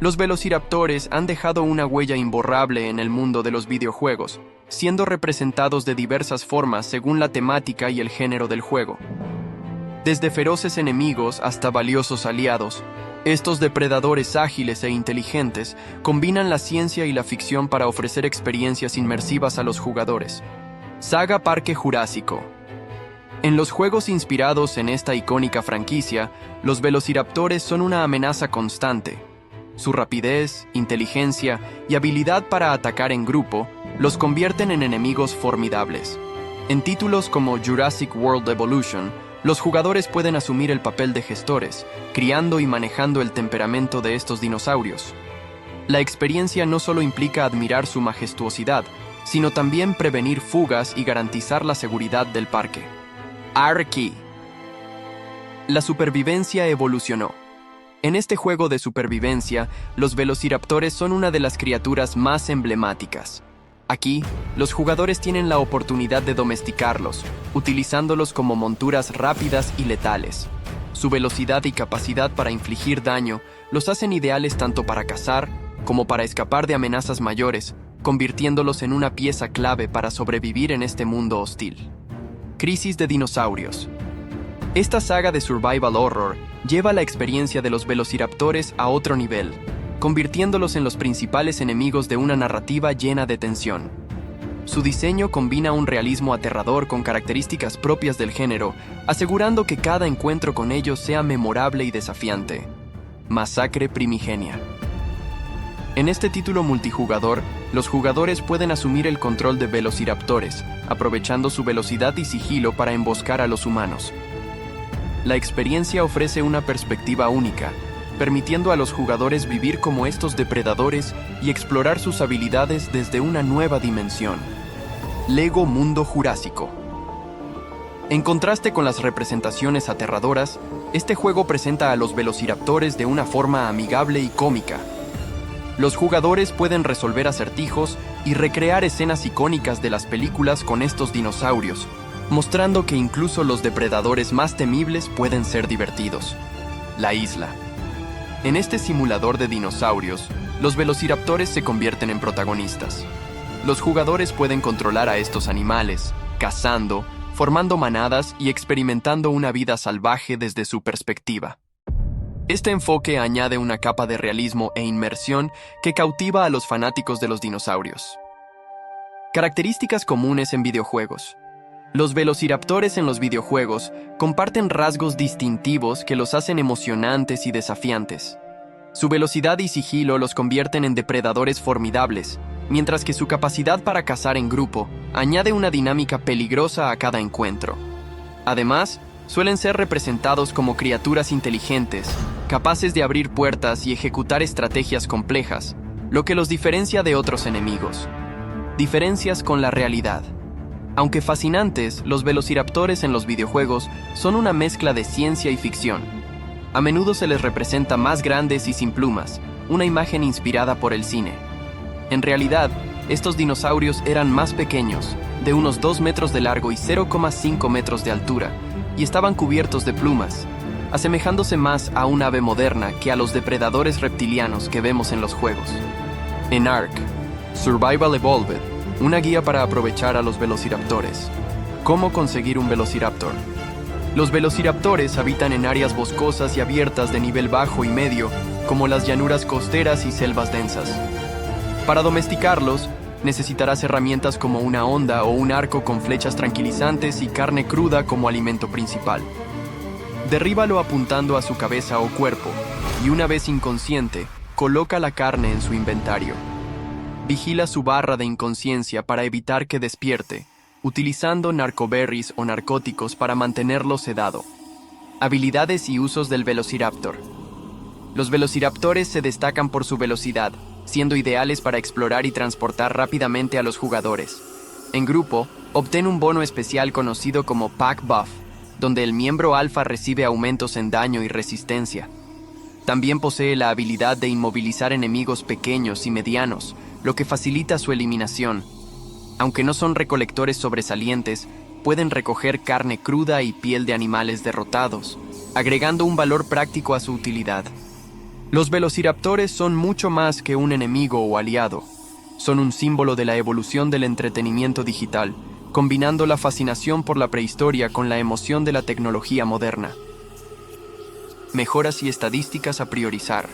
Los velociraptores han dejado una huella imborrable en el mundo de los videojuegos, siendo representados de diversas formas según la temática y el género del juego. Desde feroces enemigos hasta valiosos aliados, estos depredadores ágiles e inteligentes combinan la ciencia y la ficción para ofrecer experiencias inmersivas a los jugadores. Saga Parque Jurásico. En los juegos inspirados en esta icónica franquicia, los velociraptores son una amenaza constante. Su rapidez, inteligencia y habilidad para atacar en grupo los convierten en enemigos formidables. En títulos como Jurassic World Evolution, los jugadores pueden asumir el papel de gestores, criando y manejando el temperamento de estos dinosaurios. La experiencia no solo implica admirar su majestuosidad, sino también prevenir fugas y garantizar la seguridad del parque. Arky. La supervivencia evolucionó. En este juego de supervivencia, los velociraptores son una de las criaturas más emblemáticas. Aquí, los jugadores tienen la oportunidad de domesticarlos, utilizándolos como monturas rápidas y letales. Su velocidad y capacidad para infligir daño los hacen ideales tanto para cazar como para escapar de amenazas mayores, convirtiéndolos en una pieza clave para sobrevivir en este mundo hostil. Crisis de dinosaurios. Esta saga de survival horror lleva la experiencia de los velociraptores a otro nivel, convirtiéndolos en los principales enemigos de una narrativa llena de tensión. Su diseño combina un realismo aterrador con características propias del género, asegurando que cada encuentro con ellos sea memorable y desafiante. Masacre primigenia. En este título multijugador, los jugadores pueden asumir el control de velociraptores, aprovechando su velocidad y sigilo para emboscar a los humanos. La experiencia ofrece una perspectiva única, permitiendo a los jugadores vivir como estos depredadores y explorar sus habilidades desde una nueva dimensión. Lego Mundo Jurásico. En contraste con las representaciones aterradoras, este juego presenta a los velociraptores de una forma amigable y cómica. Los jugadores pueden resolver acertijos y recrear escenas icónicas de las películas con estos dinosaurios, mostrando que incluso los depredadores más temibles pueden ser divertidos. La isla. En este simulador de dinosaurios, los velociraptores se convierten en protagonistas. Los jugadores pueden controlar a estos animales, cazando, formando manadas y experimentando una vida salvaje desde su perspectiva. Este enfoque añade una capa de realismo e inmersión que cautiva a los fanáticos de los dinosaurios. Características comunes en videojuegos. Los velociraptores en los videojuegos comparten rasgos distintivos que los hacen emocionantes y desafiantes. Su velocidad y sigilo los convierten en depredadores formidables, mientras que su capacidad para cazar en grupo añade una dinámica peligrosa a cada encuentro. Además, suelen ser representados como criaturas inteligentes, capaces de abrir puertas y ejecutar estrategias complejas, lo que los diferencia de otros enemigos. Diferencias con la realidad. Aunque fascinantes, los velociraptores en los videojuegos son una mezcla de ciencia y ficción. A menudo se les representa más grandes y sin plumas, una imagen inspirada por el cine. En realidad, estos dinosaurios eran más pequeños, de unos 2 metros de largo y 0,5 metros de altura, y estaban cubiertos de plumas, asemejándose más a un ave moderna que a los depredadores reptilianos que vemos en los juegos. En Ark, Survival Evolved, una guía para aprovechar a los velociraptores. ¿Cómo conseguir un velociraptor? Los velociraptores habitan en áreas boscosas y abiertas de nivel bajo y medio, como las llanuras costeras y selvas densas. Para domesticarlos, necesitarás herramientas como una honda o un arco con flechas tranquilizantes y carne cruda como alimento principal. Derríbalo apuntando a su cabeza o cuerpo, y una vez inconsciente, coloca la carne en su inventario. Vigila su barra de inconsciencia para evitar que despierte, utilizando narcoberries o narcóticos para mantenerlo sedado. Habilidades y usos del velociraptor. Los velociraptores se destacan por su velocidad, siendo ideales para explorar y transportar rápidamente a los jugadores. En grupo, obtén un bono especial conocido como Pack Buff, donde el miembro alfa recibe aumentos en daño y resistencia. También posee la habilidad de inmovilizar enemigos pequeños y medianos, lo que facilita su eliminación. Aunque no son recolectores sobresalientes, pueden recoger carne cruda y piel de animales derrotados, agregando un valor práctico a su utilidad. Los velociraptores son mucho más que un enemigo o aliado. Son un símbolo de la evolución del entretenimiento digital, combinando la fascinación por la prehistoria con la emoción de la tecnología moderna. Mejoras y estadísticas a priorizar.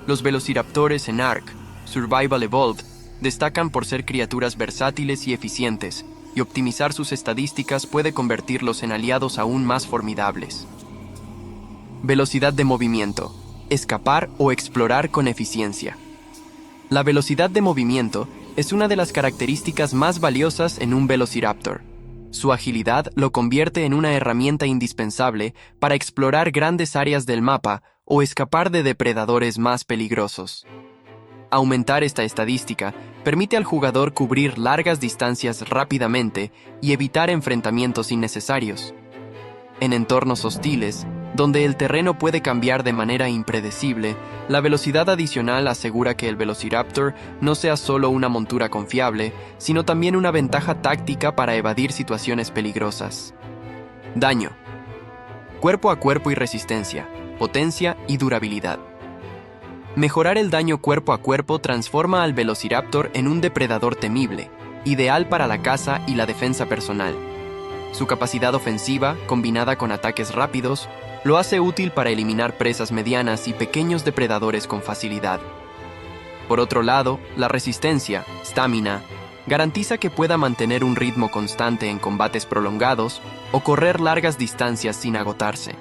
Los velociraptores en ARK, Survival Evolved, destacan por ser criaturas versátiles y eficientes, y optimizar sus estadísticas puede convertirlos en aliados aún más formidables. Velocidad de movimiento. Escapar o explorar con eficiencia. La velocidad de movimiento es una de las características más valiosas en un velociraptor. Su agilidad lo convierte en una herramienta indispensable para explorar grandes áreas del mapa o escapar de depredadores más peligrosos. Aumentar esta estadística permite al jugador cubrir largas distancias rápidamente y evitar enfrentamientos innecesarios. En entornos hostiles, donde el terreno puede cambiar de manera impredecible, la velocidad adicional asegura que el velociraptor no sea solo una montura confiable, sino también una ventaja táctica para evadir situaciones peligrosas. Daño. Cuerpo a cuerpo y resistencia, potencia y durabilidad. Mejorar el daño cuerpo a cuerpo transforma al velociraptor en un depredador temible, ideal para la caza y la defensa personal. Su capacidad ofensiva, combinada con ataques rápidos, lo hace útil para eliminar presas medianas y pequeños depredadores con facilidad. Por otro lado, la resistencia, stamina, garantiza que pueda mantener un ritmo constante en combates prolongados o correr largas distancias sin agotarse.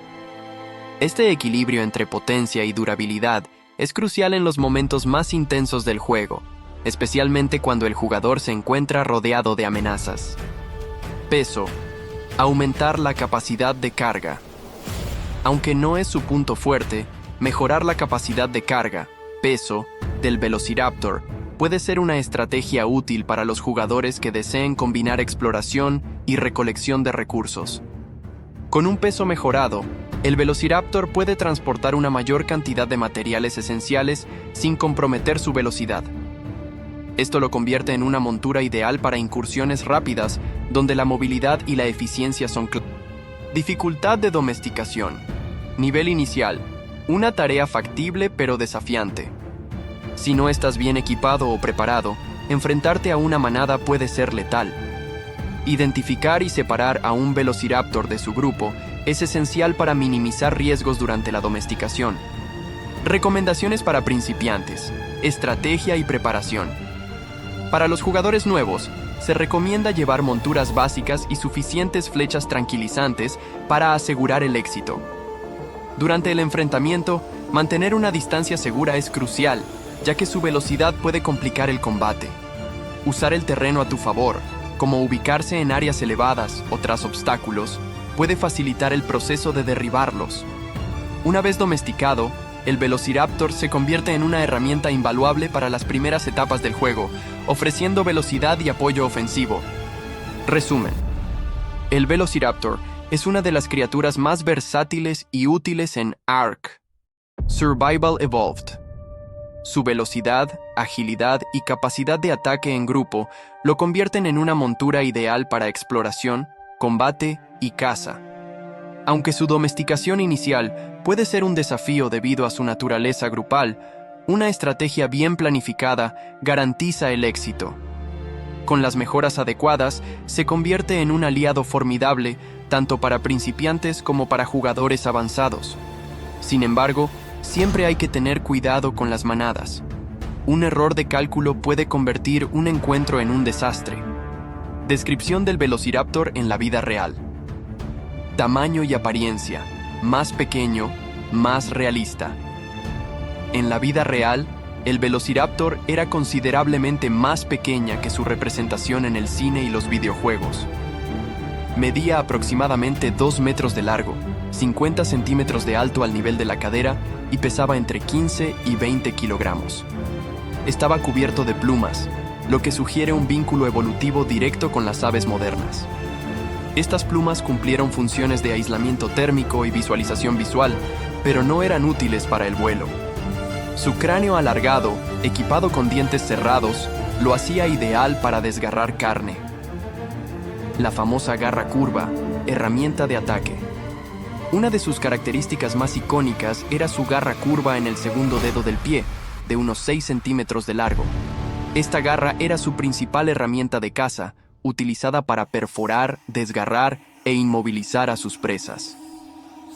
Este equilibrio entre potencia y durabilidad es crucial en los momentos más intensos del juego, especialmente cuando el jugador se encuentra rodeado de amenazas. Peso. Aumentar la capacidad de carga. Aunque no es su punto fuerte, mejorar la capacidad de carga, peso, del velociraptor puede ser una estrategia útil para los jugadores que deseen combinar exploración y recolección de recursos. Con un peso mejorado, el velociraptor puede transportar una mayor cantidad de materiales esenciales sin comprometer su velocidad. Esto lo convierte en una montura ideal para incursiones rápidas, donde la movilidad y la eficiencia son clave. Dificultad de domesticación. Nivel inicial. Una tarea factible pero desafiante. Si no estás bien equipado o preparado, enfrentarte a una manada puede ser letal. Identificar y separar a un velociraptor de su grupo es esencial para minimizar riesgos durante la domesticación. Recomendaciones para principiantes. Estrategia y preparación. Para los jugadores nuevos, se recomienda llevar monturas básicas y suficientes flechas tranquilizantes para asegurar el éxito. Durante el enfrentamiento, mantener una distancia segura es crucial, ya que su velocidad puede complicar el combate. Usar el terreno a tu favor, como ubicarse en áreas elevadas o tras obstáculos, puede facilitar el proceso de derribarlos. Una vez domesticado, el velociraptor se convierte en una herramienta invaluable para las primeras etapas del juego, ofreciendo velocidad y apoyo ofensivo. Resumen. El velociraptor es una de las criaturas más versátiles y útiles en ARK, Survival Evolved. Su velocidad, agilidad y capacidad de ataque en grupo lo convierten en una montura ideal para exploración, combate y caza. Aunque su domesticación inicial puede ser un desafío debido a su naturaleza grupal, una estrategia bien planificada garantiza el éxito. Con las mejoras adecuadas, se convierte en un aliado formidable tanto para principiantes como para jugadores avanzados. Sin embargo, siempre hay que tener cuidado con las manadas. Un error de cálculo puede convertir un encuentro en un desastre. Descripción del velociraptor en la vida real. Tamaño y apariencia. Más pequeño, más realista. En la vida real, el velociraptor era considerablemente más pequeña que su representación en el cine y los videojuegos. Medía aproximadamente 2 metros de largo, 50 centímetros de alto al nivel de la cadera y pesaba entre 15 y 20 kilogramos. Estaba cubierto de plumas, lo que sugiere un vínculo evolutivo directo con las aves modernas. Estas plumas cumplieron funciones de aislamiento térmico y visualización visual, pero no eran útiles para el vuelo. Su cráneo alargado, equipado con dientes cerrados, lo hacía ideal para desgarrar carne. La famosa garra curva, herramienta de ataque. Una de sus características más icónicas era su garra curva en el segundo dedo del pie, de unos 6 centímetros de largo. Esta garra era su principal herramienta de caza, utilizada para perforar, desgarrar e inmovilizar a sus presas.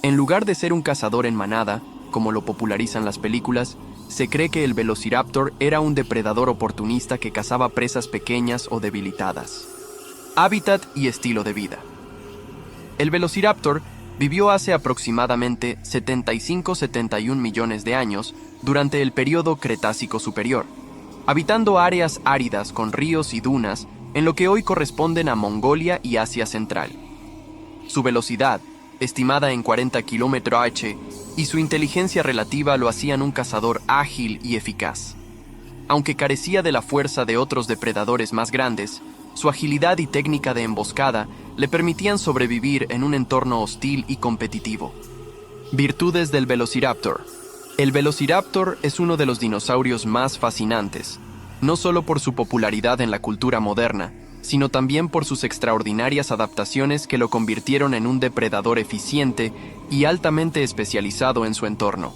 En lugar de ser un cazador en manada, como lo popularizan las películas, se cree que el Velociraptor era un depredador oportunista que cazaba presas pequeñas o debilitadas. Hábitat y estilo de vida. El Velociraptor vivió hace aproximadamente 75-71 millones de años durante el período Cretácico Superior, habitando áreas áridas con ríos y dunas en lo que hoy corresponden a Mongolia y Asia Central. Su velocidad, estimada en 40 km/h, y su inteligencia relativa lo hacían un cazador ágil y eficaz. Aunque carecía de la fuerza de otros depredadores más grandes, su agilidad y técnica de emboscada le permitían sobrevivir en un entorno hostil y competitivo. Virtudes del Velociraptor. El Velociraptor es uno de los dinosaurios más fascinantes, no solo por su popularidad en la cultura moderna, sino también por sus extraordinarias adaptaciones que lo convirtieron en un depredador eficiente y altamente especializado en su entorno.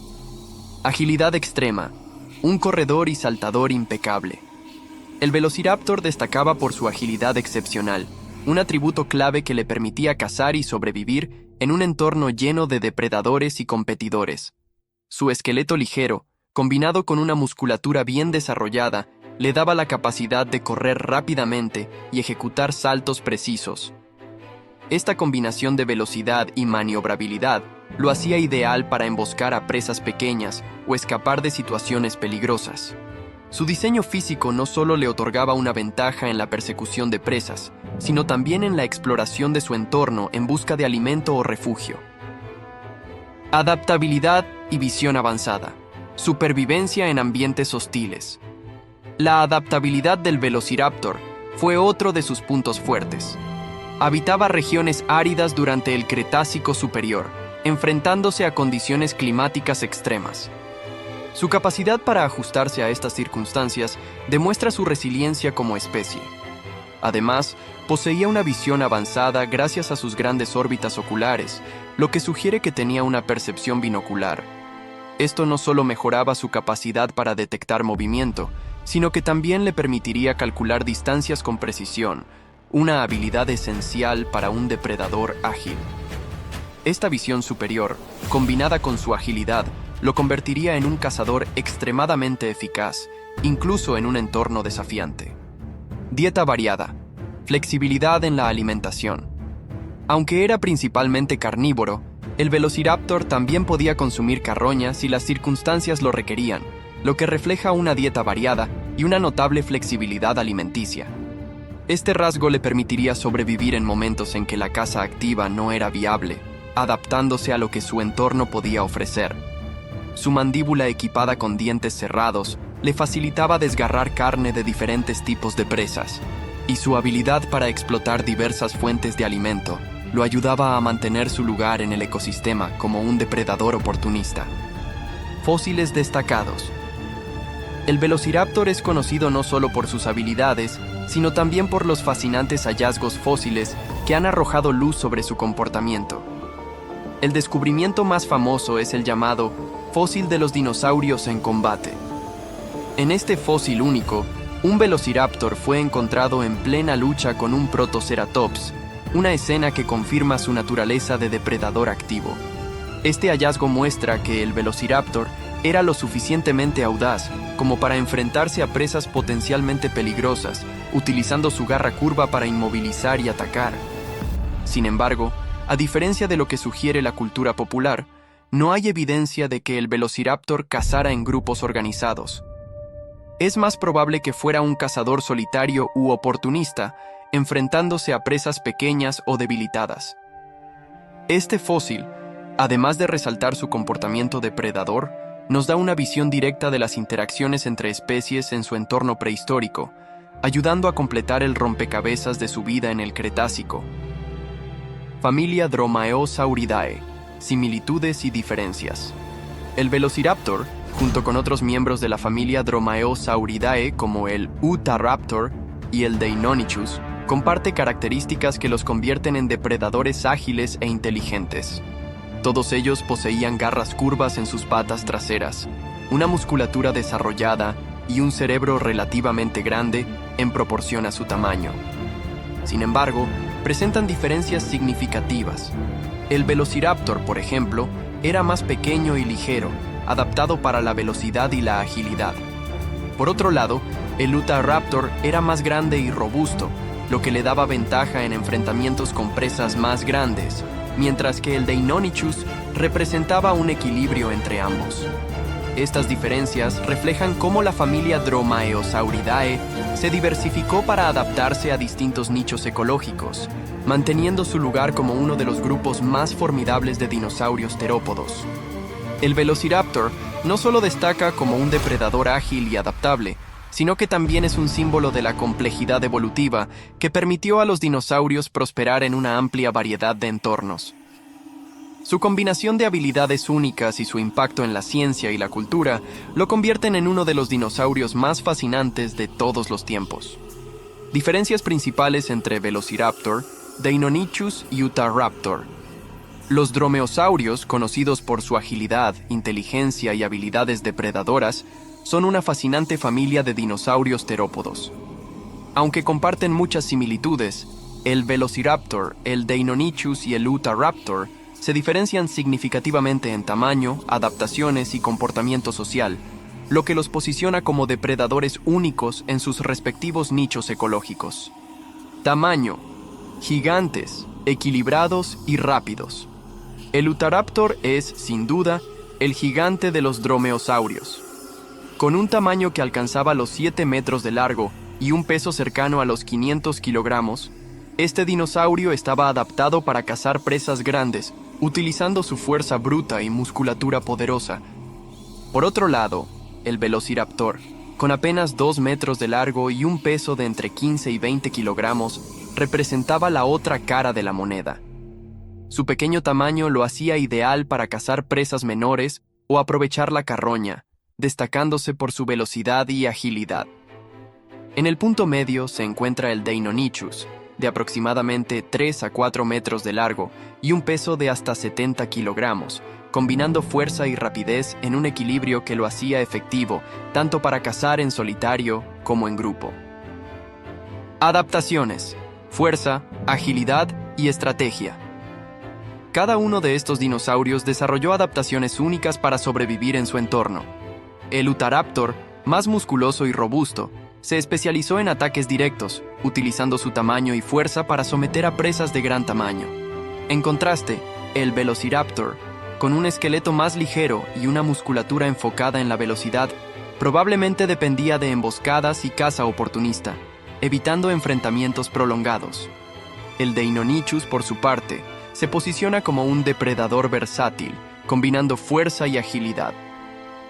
Agilidad extrema, un corredor y saltador impecable. El Velociraptor destacaba por su agilidad excepcional, un atributo clave que le permitía cazar y sobrevivir en un entorno lleno de depredadores y competidores. Su esqueleto ligero, combinado con una musculatura bien desarrollada, le daba la capacidad de correr rápidamente y ejecutar saltos precisos. Esta combinación de velocidad y maniobrabilidad lo hacía ideal para emboscar a presas pequeñas o escapar de situaciones peligrosas. Su diseño físico no solo le otorgaba una ventaja en la persecución de presas, sino también en la exploración de su entorno en busca de alimento o refugio. Adaptabilidad y visión avanzada. Supervivencia en ambientes hostiles. La adaptabilidad del Velociraptor fue otro de sus puntos fuertes. Habitaba regiones áridas durante el Cretácico Superior, enfrentándose a condiciones climáticas extremas. Su capacidad para ajustarse a estas circunstancias demuestra su resiliencia como especie. Además, poseía una visión avanzada gracias a sus grandes órbitas oculares, lo que sugiere que tenía una percepción binocular. Esto no solo mejoraba su capacidad para detectar movimiento, sino que también le permitiría calcular distancias con precisión, una habilidad esencial para un depredador ágil. Esta visión superior, combinada con su agilidad, lo convertiría en un cazador extremadamente eficaz, incluso en un entorno desafiante. Dieta variada. Flexibilidad en la alimentación. Aunque era principalmente carnívoro, el Velociraptor también podía consumir carroña si las circunstancias lo requerían, lo que refleja una dieta variada y una notable flexibilidad alimenticia. Este rasgo le permitiría sobrevivir en momentos en que la caza activa no era viable, adaptándose a lo que su entorno podía ofrecer. Su mandíbula equipada con dientes cerrados le facilitaba desgarrar carne de diferentes tipos de presas, y su habilidad para explotar diversas fuentes de alimento lo ayudaba a mantener su lugar en el ecosistema como un depredador oportunista. Fósiles destacados. El Velociraptor es conocido no solo por sus habilidades, sino también por los fascinantes hallazgos fósiles que han arrojado luz sobre su comportamiento. El descubrimiento más famoso es el llamado fósil de los dinosaurios en combate. En este fósil único, un Velociraptor fue encontrado en plena lucha con un Protoceratops, una escena que confirma su naturaleza de depredador activo. Este hallazgo muestra que el Velociraptor era lo suficientemente audaz como para enfrentarse a presas potencialmente peligrosas, utilizando su garra curva para inmovilizar y atacar. Sin embargo, a diferencia de lo que sugiere la cultura popular, no hay evidencia de que el Velociraptor cazara en grupos organizados. Es más probable que fuera un cazador solitario u oportunista, enfrentándose a presas pequeñas o debilitadas. Este fósil, además de resaltar su comportamiento depredador, nos da una visión directa de las interacciones entre especies en su entorno prehistórico, ayudando a completar el rompecabezas de su vida en el Cretácico. Familia Dromaeosauridae. Similitudes y diferencias. El Velociraptor, junto con otros miembros de la familia Dromaeosauridae como el Utahraptor y el Deinonychus, comparte características que los convierten en depredadores ágiles e inteligentes. Todos ellos poseían garras curvas en sus patas traseras, una musculatura desarrollada y un cerebro relativamente grande en proporción a su tamaño. Sin embargo, presentan diferencias significativas. El Velociraptor, por ejemplo, era más pequeño y ligero, adaptado para la velocidad y la agilidad. Por otro lado, el Utahraptor era más grande y robusto, lo que le daba ventaja en enfrentamientos con presas más grandes, mientras que el Deinonychus representaba un equilibrio entre ambos. Estas diferencias reflejan cómo la familia Dromaeosauridae se diversificó para adaptarse a distintos nichos ecológicos, manteniendo su lugar como uno de los grupos más formidables de dinosaurios terópodos. El Velociraptor no solo destaca como un depredador ágil y adaptable, sino que también es un símbolo de la complejidad evolutiva que permitió a los dinosaurios prosperar en una amplia variedad de entornos. Su combinación de habilidades únicas y su impacto en la ciencia y la cultura lo convierten en uno de los dinosaurios más fascinantes de todos los tiempos. Diferencias principales entre Velociraptor, Deinonychus y Utahraptor. Los dromeosaurios, conocidos por su agilidad, inteligencia y habilidades depredadoras, son una fascinante familia de dinosaurios terópodos. Aunque comparten muchas similitudes, el Velociraptor, el Deinonychus y el Utahraptor se diferencian significativamente en tamaño, adaptaciones y comportamiento social, lo que los posiciona como depredadores únicos en sus respectivos nichos ecológicos. Tamaño: gigantes, equilibrados y rápidos. El Utahraptor es, sin duda, el gigante de los dromeosaurios. Con un tamaño que alcanzaba los 7 metros de largo y un peso cercano a los 500 kilogramos, este dinosaurio estaba adaptado para cazar presas grandes, utilizando su fuerza bruta y musculatura poderosa. Por otro lado, el Velociraptor, con apenas 2 metros de largo y un peso de entre 15 y 20 kilogramos, representaba la otra cara de la moneda. Su pequeño tamaño lo hacía ideal para cazar presas menores o aprovechar la carroña, destacándose por su velocidad y agilidad. En el punto medio se encuentra el Deinonychus, de aproximadamente 3 a 4 metros de largo y un peso de hasta 70 kilogramos, combinando fuerza y rapidez en un equilibrio que lo hacía efectivo tanto para cazar en solitario como en grupo. Adaptaciones: fuerza, agilidad y estrategia. Cada uno de estos dinosaurios desarrolló adaptaciones únicas para sobrevivir en su entorno. El Utahraptor, más musculoso y robusto, se especializó en ataques directos, utilizando su tamaño y fuerza para someter a presas de gran tamaño. En contraste, el Velociraptor, con un esqueleto más ligero y una musculatura enfocada en la velocidad, probablemente dependía de emboscadas y caza oportunista, evitando enfrentamientos prolongados. El Deinonychus, por su parte, se posiciona como un depredador versátil, combinando fuerza y agilidad.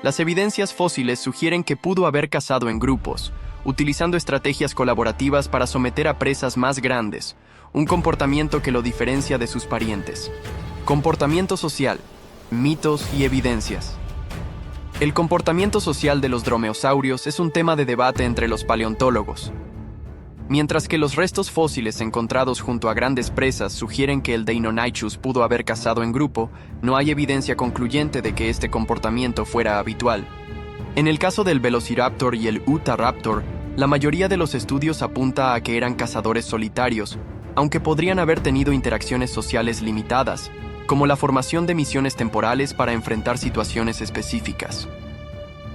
Las evidencias fósiles sugieren que pudo haber cazado en grupos, utilizando estrategias colaborativas para someter a presas más grandes, un comportamiento que lo diferencia de sus parientes. Comportamiento social, mitos y evidencias. El comportamiento social de los dromeosaurios es un tema de debate entre los paleontólogos. Mientras que los restos fósiles encontrados junto a grandes presas sugieren que el Deinonychus pudo haber cazado en grupo, no hay evidencia concluyente de que este comportamiento fuera habitual. En el caso del Velociraptor y el Utahraptor, la mayoría de los estudios apunta a que eran cazadores solitarios, aunque podrían haber tenido interacciones sociales limitadas, como la formación de misiones temporales para enfrentar situaciones específicas.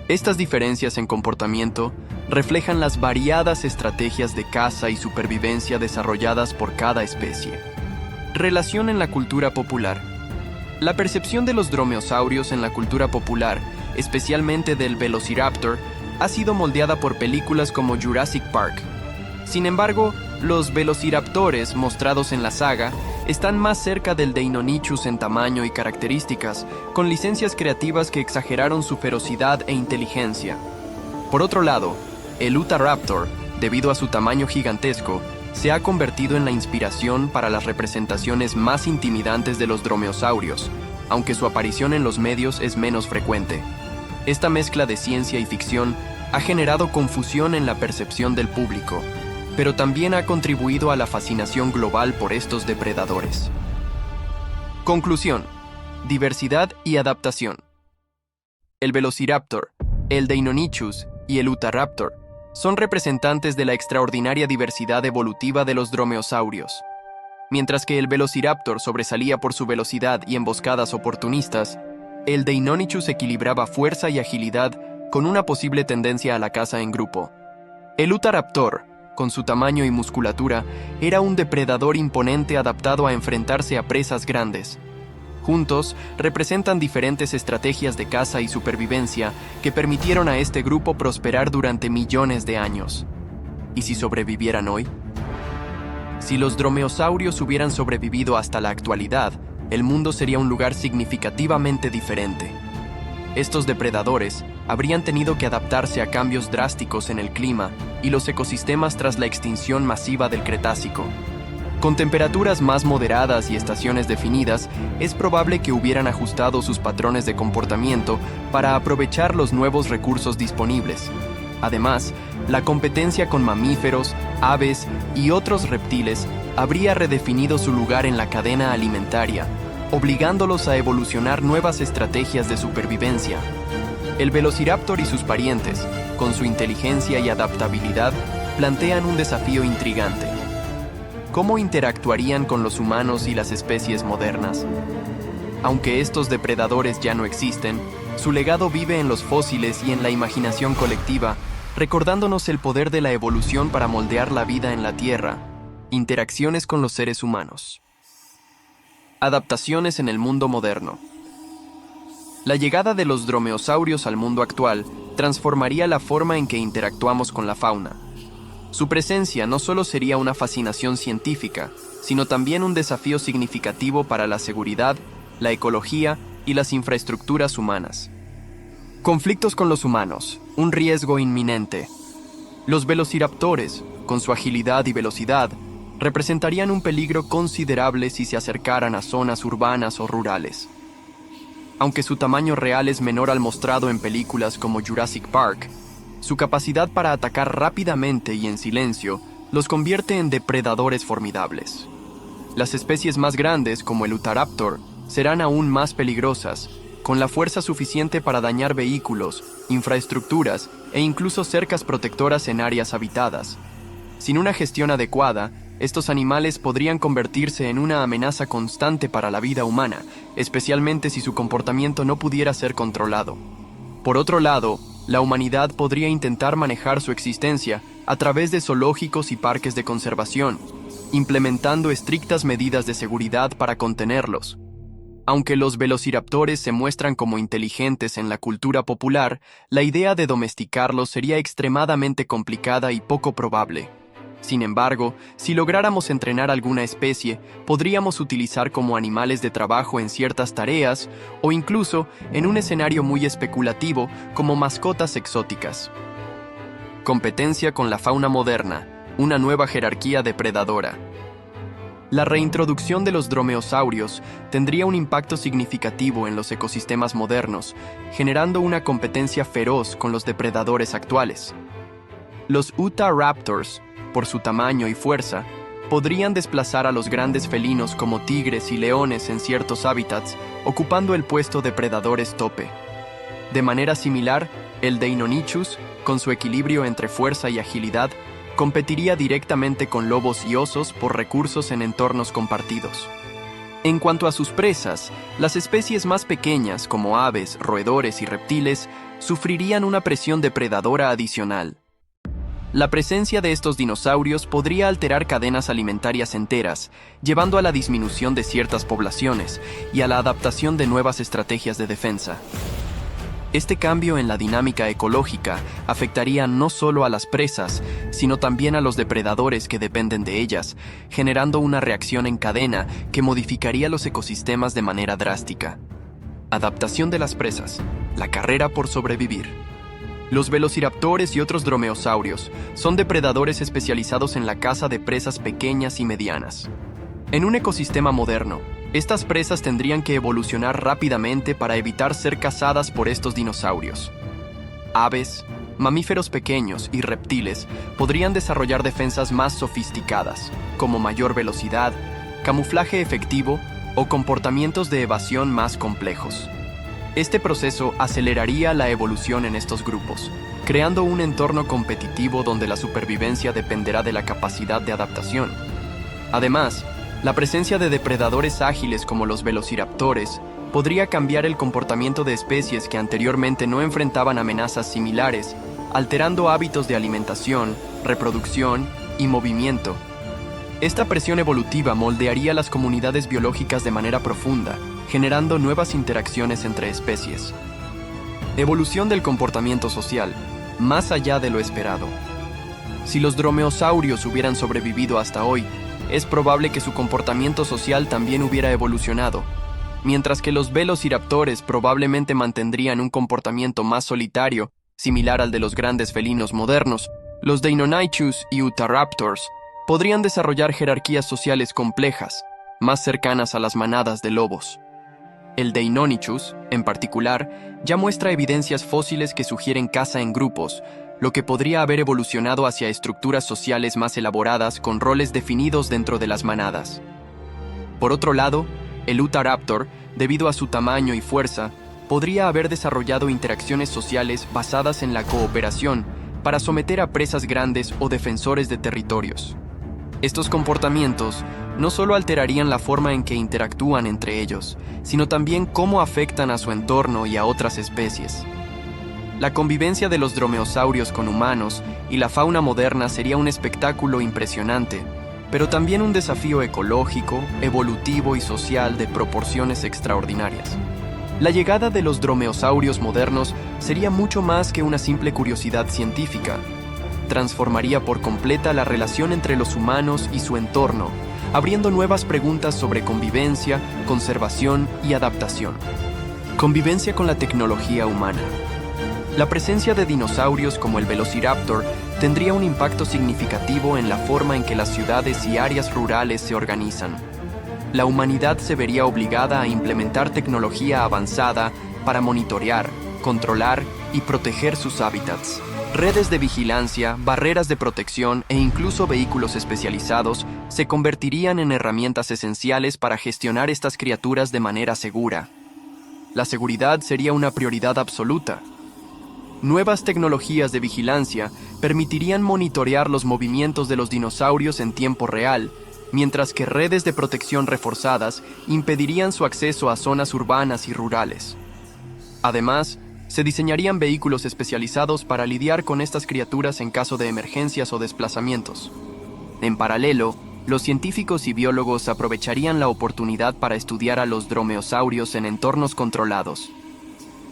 Estas diferencias en comportamiento reflejan las variadas estrategias de caza y supervivencia desarrolladas por cada especie. Relación en la cultura popular. La percepción de los dromeosaurios en la cultura popular, especialmente del Velociraptor, ha sido moldeada por películas como Jurassic Park. Sin embargo, los velociraptores mostrados en la saga están más cerca del Deinonychus en tamaño y características, con licencias creativas que exageraron su ferocidad e inteligencia. Por otro lado, el Utahraptor, debido a su tamaño gigantesco, se ha convertido en la inspiración para las representaciones más intimidantes de los dromeosaurios, aunque su aparición en los medios es menos frecuente. Esta mezcla de ciencia y ficción ha generado confusión en la percepción del público, pero también ha contribuido a la fascinación global por estos depredadores. Conclusión: diversidad y adaptación. El Velociraptor, el Deinonychus y el Utahraptor son representantes de la extraordinaria diversidad evolutiva de los dromeosaurios. Mientras que el Velociraptor sobresalía por su velocidad y emboscadas oportunistas, el Deinonychus equilibraba fuerza y agilidad con una posible tendencia a la caza en grupo. El Utahraptor, con su tamaño y musculatura, era un depredador imponente adaptado a enfrentarse a presas grandes. Juntos, representan diferentes estrategias de caza y supervivencia que permitieron a este grupo prosperar durante millones de años. ¿Y si sobrevivieran hoy? Si los dromeosaurios hubieran sobrevivido hasta la actualidad, el mundo sería un lugar significativamente diferente. Estos depredadores habrían tenido que adaptarse a cambios drásticos en el clima y los ecosistemas tras la extinción masiva del Cretácico. Con temperaturas más moderadas y estaciones definidas, es probable que hubieran ajustado sus patrones de comportamiento para aprovechar los nuevos recursos disponibles. Además, la competencia con mamíferos, aves y otros reptiles habría redefinido su lugar en la cadena alimentaria, obligándolos a evolucionar nuevas estrategias de supervivencia. El Velociraptor y sus parientes, con su inteligencia y adaptabilidad, plantean un desafío intrigante. ¿Cómo interactuarían con los humanos y las especies modernas? Aunque estos depredadores ya no existen, su legado vive en los fósiles y en la imaginación colectiva, recordándonos el poder de la evolución para moldear la vida en la Tierra. Interacciones con los seres humanos. Adaptaciones en el mundo moderno. La llegada de los dromeosaurios al mundo actual transformaría la forma en que interactuamos con la fauna. Su presencia no solo sería una fascinación científica, sino también un desafío significativo para la seguridad, la ecología y las infraestructuras humanas. Conflictos con los humanos, un riesgo inminente. Los velociraptores, con su agilidad y velocidad, representarían un peligro considerable si se acercaran a zonas urbanas o rurales. Aunque su tamaño real es menor al mostrado en películas como Jurassic Park, su capacidad para atacar rápidamente y en silencio los convierte en depredadores formidables. Las especies más grandes, como el Utahraptor, serán aún más peligrosas, con la fuerza suficiente para dañar vehículos, infraestructuras e incluso cercas protectoras en áreas habitadas. Sin una gestión adecuada, estos animales podrían convertirse en una amenaza constante para la vida humana, especialmente si su comportamiento no pudiera ser controlado. Por otro lado, la humanidad podría intentar manejar su existencia a través de zoológicos y parques de conservación, implementando estrictas medidas de seguridad para contenerlos. Aunque los velociraptores se muestran como inteligentes en la cultura popular, la idea de domesticarlos sería extremadamente complicada y poco probable. Sin embargo, si lográramos entrenar alguna especie, podríamos utilizar como animales de trabajo en ciertas tareas o incluso, en un escenario muy especulativo, como mascotas exóticas. Competencia con la fauna moderna, una nueva jerarquía depredadora. La reintroducción de los dromeosaurios tendría un impacto significativo en los ecosistemas modernos, generando una competencia feroz con los depredadores actuales. Los Utahraptors, por su tamaño y fuerza, podrían desplazar a los grandes felinos como tigres y leones en ciertos hábitats, ocupando el puesto de predadores tope. De manera similar, el Deinonychus, con su equilibrio entre fuerza y agilidad, competiría directamente con lobos y osos por recursos en entornos compartidos. En cuanto a sus presas, las especies más pequeñas, como aves, roedores y reptiles, sufrirían una presión depredadora adicional. La presencia de estos dinosaurios podría alterar cadenas alimentarias enteras, llevando a la disminución de ciertas poblaciones y a la adaptación de nuevas estrategias de defensa. Este cambio en la dinámica ecológica afectaría no solo a las presas, sino también a los depredadores que dependen de ellas, generando una reacción en cadena que modificaría los ecosistemas de manera drástica. Adaptación de las presas, la carrera por sobrevivir. Los velociraptores y otros dromeosaurios son depredadores especializados en la caza de presas pequeñas y medianas. En un ecosistema moderno, estas presas tendrían que evolucionar rápidamente para evitar ser cazadas por estos dinosaurios. Aves, mamíferos pequeños y reptiles podrían desarrollar defensas más sofisticadas, como mayor velocidad, camuflaje efectivo o comportamientos de evasión más complejos. Este proceso aceleraría la evolución en estos grupos, creando un entorno competitivo donde la supervivencia dependerá de la capacidad de adaptación. Además, la presencia de depredadores ágiles como los velociraptores podría cambiar el comportamiento de especies que anteriormente no enfrentaban amenazas similares, alterando hábitos de alimentación, reproducción y movimiento. Esta presión evolutiva moldearía las comunidades biológicas de manera profunda, generando nuevas interacciones entre especies. Evolución del comportamiento social, más allá de lo esperado. Si los dromeosaurios hubieran sobrevivido hasta hoy, es probable que su comportamiento social también hubiera evolucionado, mientras que los velociraptores probablemente mantendrían un comportamiento más solitario, similar al de los grandes felinos modernos. Los Deinonychus y Utahraptors podrían desarrollar jerarquías sociales complejas, más cercanas a las manadas de lobos. El Deinonychus, en particular, ya muestra evidencias fósiles que sugieren caza en grupos, lo que podría haber evolucionado hacia estructuras sociales más elaboradas con roles definidos dentro de las manadas. Por otro lado, el Utahraptor, debido a su tamaño y fuerza, podría haber desarrollado interacciones sociales basadas en la cooperación para someter a presas grandes o defensores de territorios. Estos comportamientos no solo alterarían la forma en que interactúan entre ellos, sino también cómo afectan a su entorno y a otras especies. La convivencia de los dromeosaurios con humanos y la fauna moderna sería un espectáculo impresionante, pero también un desafío ecológico, evolutivo y social de proporciones extraordinarias. La llegada de los dromeosaurios modernos sería mucho más que una simple curiosidad científica. Transformaría por completa la relación entre los humanos y su entorno, abriendo nuevas preguntas sobre convivencia, conservación y adaptación. Convivencia con la tecnología humana. La presencia de dinosaurios como el Velociraptor tendría un impacto significativo en la forma en que las ciudades y áreas rurales se organizan. La humanidad se vería obligada a implementar tecnología avanzada para monitorear, controlar y proteger sus hábitats. Redes de vigilancia, barreras de protección e incluso vehículos especializados se convertirían en herramientas esenciales para gestionar estas criaturas de manera segura. La seguridad sería una prioridad absoluta. Nuevas tecnologías de vigilancia permitirían monitorear los movimientos de los dinosaurios en tiempo real, mientras que redes de protección reforzadas impedirían su acceso a zonas urbanas y rurales. Además, se diseñarían vehículos especializados para lidiar con estas criaturas en caso de emergencias o desplazamientos. En paralelo, los científicos y biólogos aprovecharían la oportunidad para estudiar a los dromeosaurios en entornos controlados.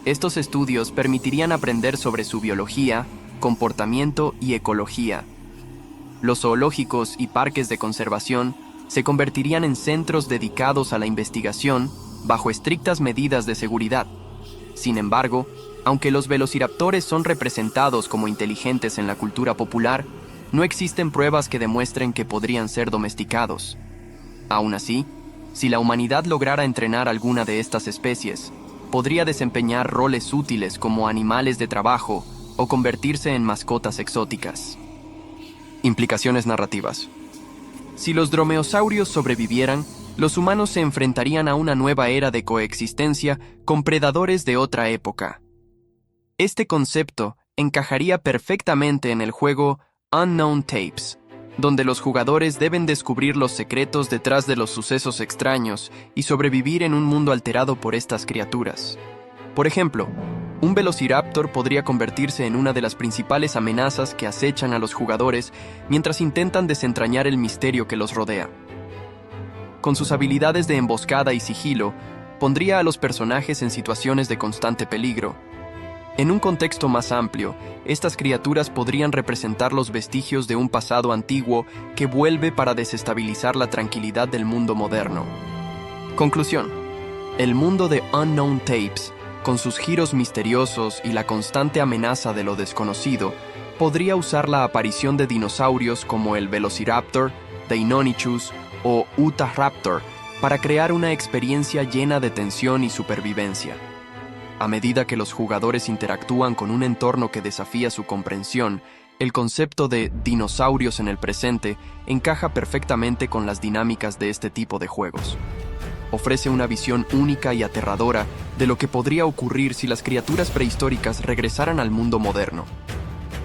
Estos estudios permitirían aprender sobre su biología, comportamiento y ecología. Los zoológicos y parques de conservación se convertirían en centros dedicados a la investigación bajo estrictas medidas de seguridad. Sin embargo, aunque los velociraptores son representados como inteligentes en la cultura popular, no existen pruebas que demuestren que podrían ser domesticados. Aún así, si la humanidad lograra entrenar alguna de estas especies, podría desempeñar roles útiles como animales de trabajo o convertirse en mascotas exóticas. Implicaciones narrativas. Si los dromeosaurios sobrevivieran, los humanos se enfrentarían a una nueva era de coexistencia con predadores de otra época. Este concepto encajaría perfectamente en el juego Unknown Tapes, donde los jugadores deben descubrir los secretos detrás de los sucesos extraños y sobrevivir en un mundo alterado por estas criaturas. Por ejemplo, un velociraptor podría convertirse en una de las principales amenazas que acechan a los jugadores mientras intentan desentrañar el misterio que los rodea. Con sus habilidades de emboscada y sigilo, pondría a los personajes en situaciones de constante peligro. En un contexto más amplio, estas criaturas podrían representar los vestigios de un pasado antiguo que vuelve para desestabilizar la tranquilidad del mundo moderno. Conclusión. El mundo de Unknown Tapes, con sus giros misteriosos y la constante amenaza de lo desconocido, podría usar la aparición de dinosaurios como el Velociraptor, Deinonychus o Utahraptor para crear una experiencia llena de tensión y supervivencia. A medida que los jugadores interactúan con un entorno que desafía su comprensión, el concepto de dinosaurios en el presente encaja perfectamente con las dinámicas de este tipo de juegos. ofrece una visión única y aterradora de lo que podría ocurrir si las criaturas prehistóricas regresaran al mundo moderno.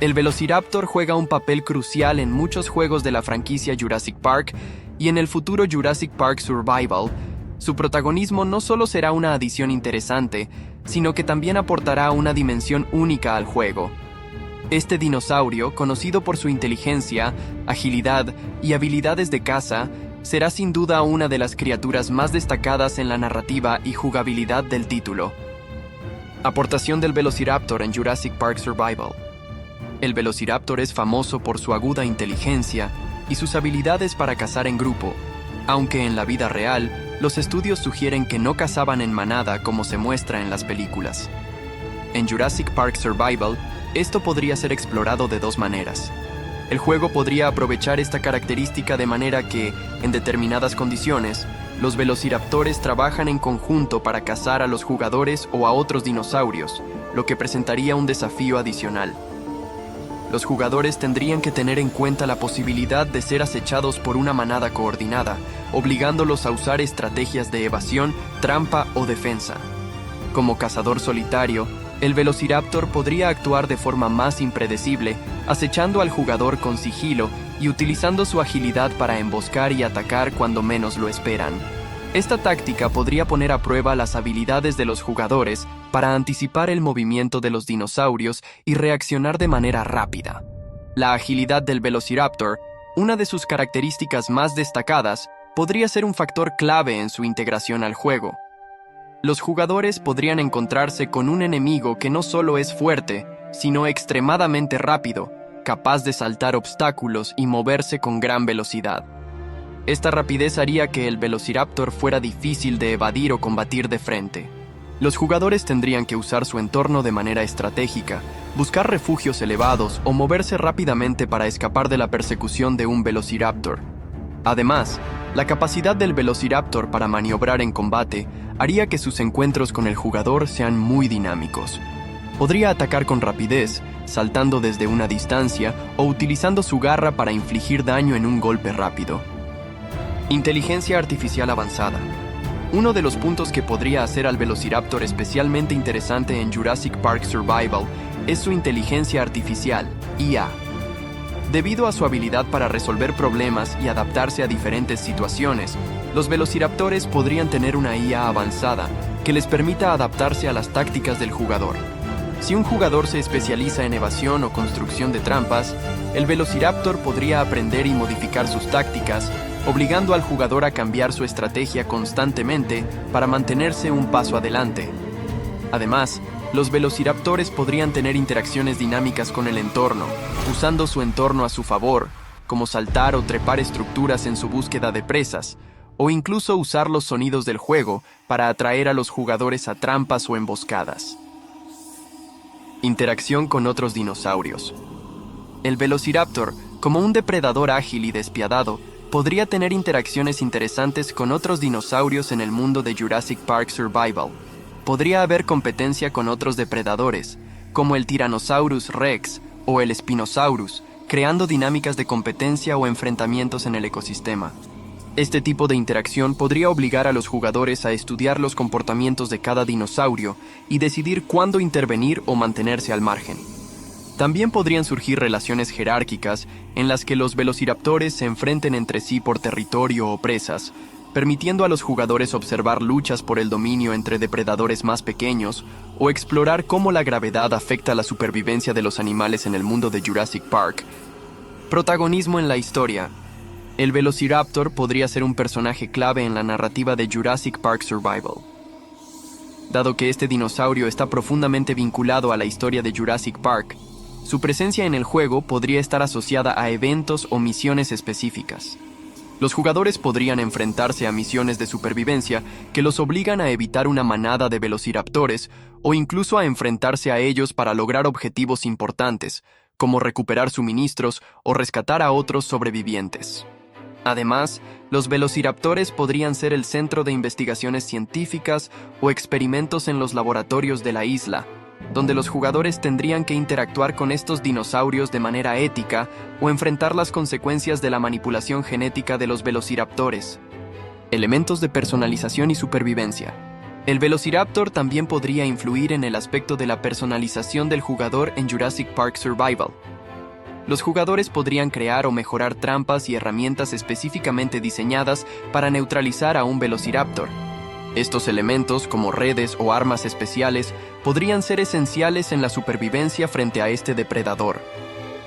El Velociraptor juega un papel crucial en muchos juegos de la franquicia Jurassic Park y en el futuro Jurassic Park Survival. Su protagonismo no solo será una adición interesante, sino que también aportará una dimensión única al juego. Este dinosaurio, conocido por su inteligencia, agilidad y habilidades de caza, será sin duda una de las criaturas más destacadas en la narrativa y jugabilidad del título. Aportación del Velociraptor en Jurassic Park Survival. El Velociraptor es famoso por su aguda inteligencia y sus habilidades para cazar en grupo, aunque en la vida real, los estudios sugieren que no cazaban en manada como se muestra en las películas. En Jurassic Park Survival, esto podría ser explorado de dos maneras. El juego podría aprovechar esta característica de manera que, en determinadas condiciones, los velociraptores trabajan en conjunto para cazar a los jugadores o a otros dinosaurios, lo que presentaría un desafío adicional. Los jugadores tendrían que tener en cuenta la posibilidad de ser acechados por una manada coordinada, obligándolos a usar estrategias de evasión, trampa o defensa. Como cazador solitario, el Velociraptor podría actuar de forma más impredecible, acechando al jugador con sigilo y utilizando su agilidad para emboscar y atacar cuando menos lo esperan. Esta táctica podría poner a prueba las habilidades de los jugadores para anticipar el movimiento de los dinosaurios y reaccionar de manera rápida. La agilidad del Velociraptor, una de sus características más destacadas, podría ser un factor clave en su integración al juego. Los jugadores podrían encontrarse con un enemigo que no solo es fuerte, sino extremadamente rápido, capaz de saltar obstáculos y moverse con gran velocidad. Esta rapidez haría que el Velociraptor fuera difícil de evadir o combatir de frente. Los jugadores tendrían que usar su entorno de manera estratégica, buscar refugios elevados o moverse rápidamente para escapar de la persecución de un Velociraptor. Además, la capacidad del Velociraptor para maniobrar en combate haría que sus encuentros con el jugador sean muy dinámicos. Podría atacar con rapidez, saltando desde una distancia o utilizando su garra para infligir daño en un golpe rápido. Inteligencia artificial avanzada. Uno de los puntos que podría hacer al Velociraptor especialmente interesante en Jurassic Park Survival es su inteligencia artificial, IA. Debido a su habilidad para resolver problemas y adaptarse a diferentes situaciones, los velociraptores podrían tener una IA avanzada que les permita adaptarse a las tácticas del jugador. Si un jugador se especializa en evasión o construcción de trampas, el velociraptor podría aprender y modificar sus tácticas, obligando al jugador a cambiar su estrategia constantemente para mantenerse un paso adelante. Además, los velociraptores podrían tener interacciones dinámicas con el entorno, usando su entorno a su favor, como saltar o trepar estructuras en su búsqueda de presas, o incluso usar los sonidos del juego para atraer a los jugadores a trampas o emboscadas. Interacción con otros dinosaurios. El velociraptor, como un depredador ágil y despiadado, podría tener interacciones interesantes con otros dinosaurios en el mundo de Jurassic Park Survival. Podría haber competencia con otros depredadores, como el Tyrannosaurus Rex o el Spinosaurus, creando dinámicas de competencia o enfrentamientos en el ecosistema. Este tipo de interacción podría obligar a los jugadores a estudiar los comportamientos de cada dinosaurio y decidir cuándo intervenir o mantenerse al margen. También podrían surgir relaciones jerárquicas en las que los velociraptores se enfrenten entre sí por territorio o presas, permitiendo a los jugadores observar luchas por el dominio entre depredadores más pequeños o explorar cómo la gravedad afecta la supervivencia de los animales en el mundo de Jurassic Park. Protagonismo en la historia. El Velociraptor podría ser un personaje clave en la narrativa de Jurassic Park Survival. Dado que este dinosaurio está profundamente vinculado a la historia de Jurassic Park, su presencia en el juego podría estar asociada a eventos o misiones específicas. Los jugadores podrían enfrentarse a misiones de supervivencia que los obligan a evitar una manada de velociraptores o incluso a enfrentarse a ellos para lograr objetivos importantes, como recuperar suministros o rescatar a otros sobrevivientes. Además, los velociraptores podrían ser el centro de investigaciones científicas o experimentos en los laboratorios de la isla, donde los jugadores tendrían que interactuar con estos dinosaurios de manera ética o enfrentar las consecuencias de la manipulación genética de los velociraptores. Elementos de personalización y supervivencia. El Velociraptor también podría influir en el aspecto de la personalización del jugador en Jurassic Park Survival. Los jugadores podrían crear o mejorar trampas y herramientas específicamente diseñadas para neutralizar a un Velociraptor. Estos elementos, como redes o armas especiales, podrían ser esenciales en la supervivencia frente a este depredador.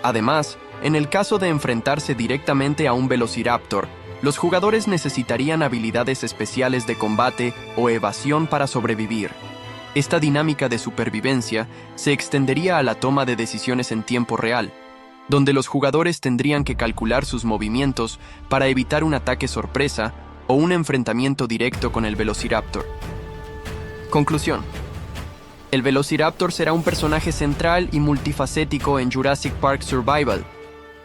Además, en el caso de enfrentarse directamente a un Velociraptor, los jugadores necesitarían habilidades especiales de combate o evasión para sobrevivir. Esta dinámica de supervivencia se extendería a la toma de decisiones en tiempo real, donde los jugadores tendrían que calcular sus movimientos para evitar un ataque sorpresa o un enfrentamiento directo con el Velociraptor. Conclusión. El Velociraptor será un personaje central y multifacético en Jurassic Park Survival,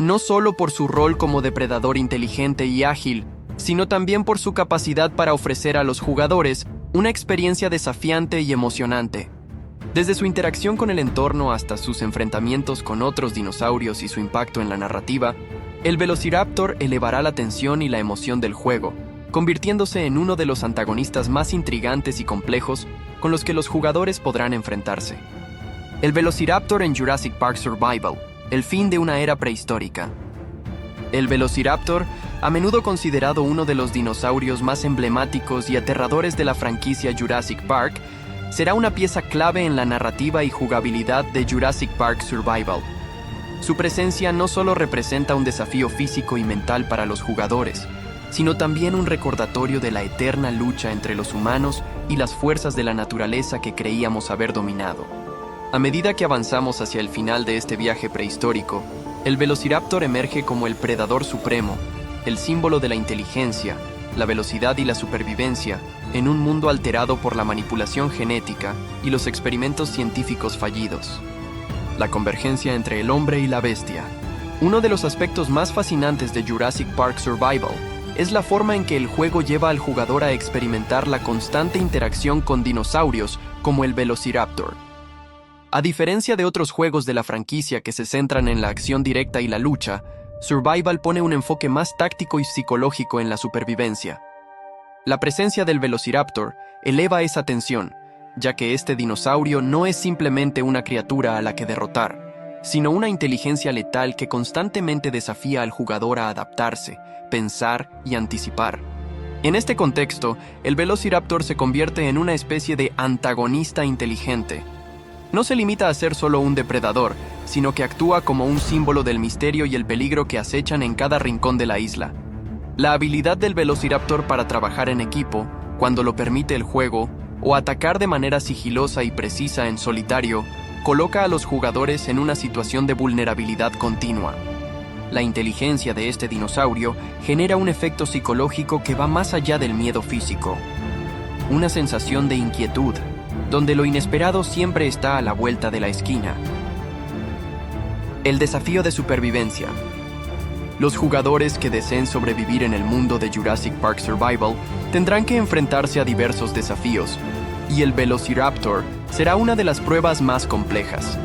no solo por su rol como depredador inteligente y ágil, sino también por su capacidad para ofrecer a los jugadores una experiencia desafiante y emocionante. Desde su interacción con el entorno hasta sus enfrentamientos con otros dinosaurios y su impacto en la narrativa, el Velociraptor elevará la tensión y la emoción del juego, convirtiéndose en uno de los antagonistas más intrigantes y complejos con los que los jugadores podrán enfrentarse. El Velociraptor en Jurassic Park Survival, el fin de una era prehistórica. El Velociraptor, a menudo considerado uno de los dinosaurios más emblemáticos y aterradores de la franquicia Jurassic Park, será una pieza clave en la narrativa y jugabilidad de Jurassic Park Survival. Su presencia no solo representa un desafío físico y mental para los jugadores, sino también un recordatorio de la eterna lucha entre los humanos y las fuerzas de la naturaleza que creíamos haber dominado. A medida que avanzamos hacia el final de este viaje prehistórico, el Velociraptor emerge como el predador supremo, el símbolo de la inteligencia, la velocidad y la supervivencia, en un mundo alterado por la manipulación genética y los experimentos científicos fallidos. La convergencia entre el hombre y la bestia. Uno de los aspectos más fascinantes de Jurassic Park Survival es la forma en que el juego lleva al jugador a experimentar la constante interacción con dinosaurios como el Velociraptor. A diferencia de otros juegos de la franquicia que se centran en la acción directa y la lucha, Survival pone un enfoque más táctico y psicológico en la supervivencia. La presencia del Velociraptor eleva esa tensión, ya que este dinosaurio no es simplemente una criatura a la que derrotar, sino una inteligencia letal que constantemente desafía al jugador a adaptarse, pensar y anticipar. En este contexto, el Velociraptor se convierte en una especie de antagonista inteligente. No se limita a ser solo un depredador, sino que actúa como un símbolo del misterio y el peligro que acechan en cada rincón de la isla. La habilidad del Velociraptor para trabajar en equipo, cuando lo permite el juego, o atacar de manera sigilosa y precisa en solitario, coloca a los jugadores en una situación de vulnerabilidad continua. La inteligencia de este dinosaurio genera un efecto psicológico que va más allá del miedo físico. Una sensación de inquietud, donde lo inesperado siempre está a la vuelta de la esquina. El desafío de supervivencia. Los jugadores que deseen sobrevivir en el mundo de Jurassic Park Survival tendrán que enfrentarse a diversos desafíos, y el Velociraptor será una de las pruebas más complejas.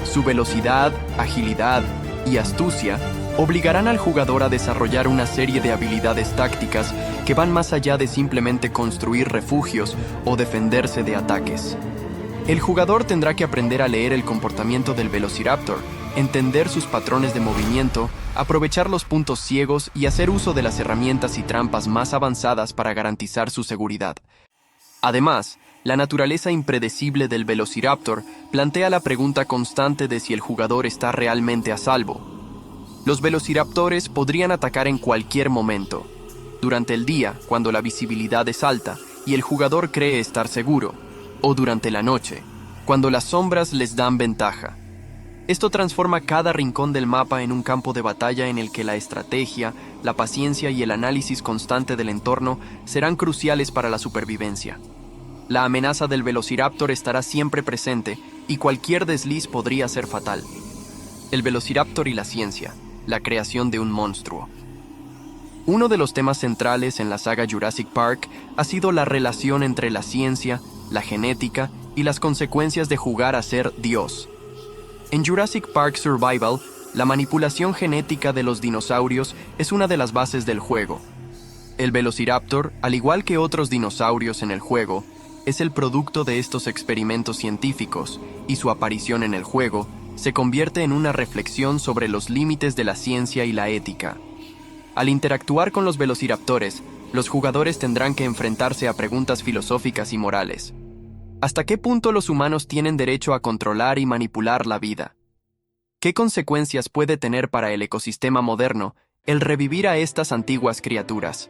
Su velocidad, agilidad y astucia obligarán al jugador a desarrollar una serie de habilidades tácticas que van más allá de simplemente construir refugios o defenderse de ataques. El jugador tendrá que aprender a leer el comportamiento del Velociraptor, entender sus patrones de movimiento, aprovechar los puntos ciegos y hacer uso de las herramientas y trampas más avanzadas para garantizar su seguridad. Además, la naturaleza impredecible del Velociraptor plantea la pregunta constante de si el jugador está realmente a salvo. Los velociraptores podrían atacar en cualquier momento, durante el día, cuando la visibilidad es alta y el jugador cree estar seguro, o durante la noche, cuando las sombras les dan ventaja. Esto transforma cada rincón del mapa en un campo de batalla en el que la estrategia, la paciencia y el análisis constante del entorno serán cruciales para la supervivencia. La amenaza del Velociraptor estará siempre presente y cualquier desliz podría ser fatal. El Velociraptor y la ciencia, la creación de un monstruo. Uno de los temas centrales en la saga Jurassic Park ha sido la relación entre la ciencia, la genética y las consecuencias de jugar a ser Dios. En Jurassic Park Survival, la manipulación genética de los dinosaurios es una de las bases del juego. El Velociraptor, al igual que otros dinosaurios en el juego, es el producto de estos experimentos científicos, y su aparición en el juego se convierte en una reflexión sobre los límites de la ciencia y la ética. Al interactuar con los velociraptores, los jugadores tendrán que enfrentarse a preguntas filosóficas y morales. ¿Hasta qué punto los humanos tienen derecho a controlar y manipular la vida? ¿Qué consecuencias puede tener para el ecosistema moderno el revivir a estas antiguas criaturas?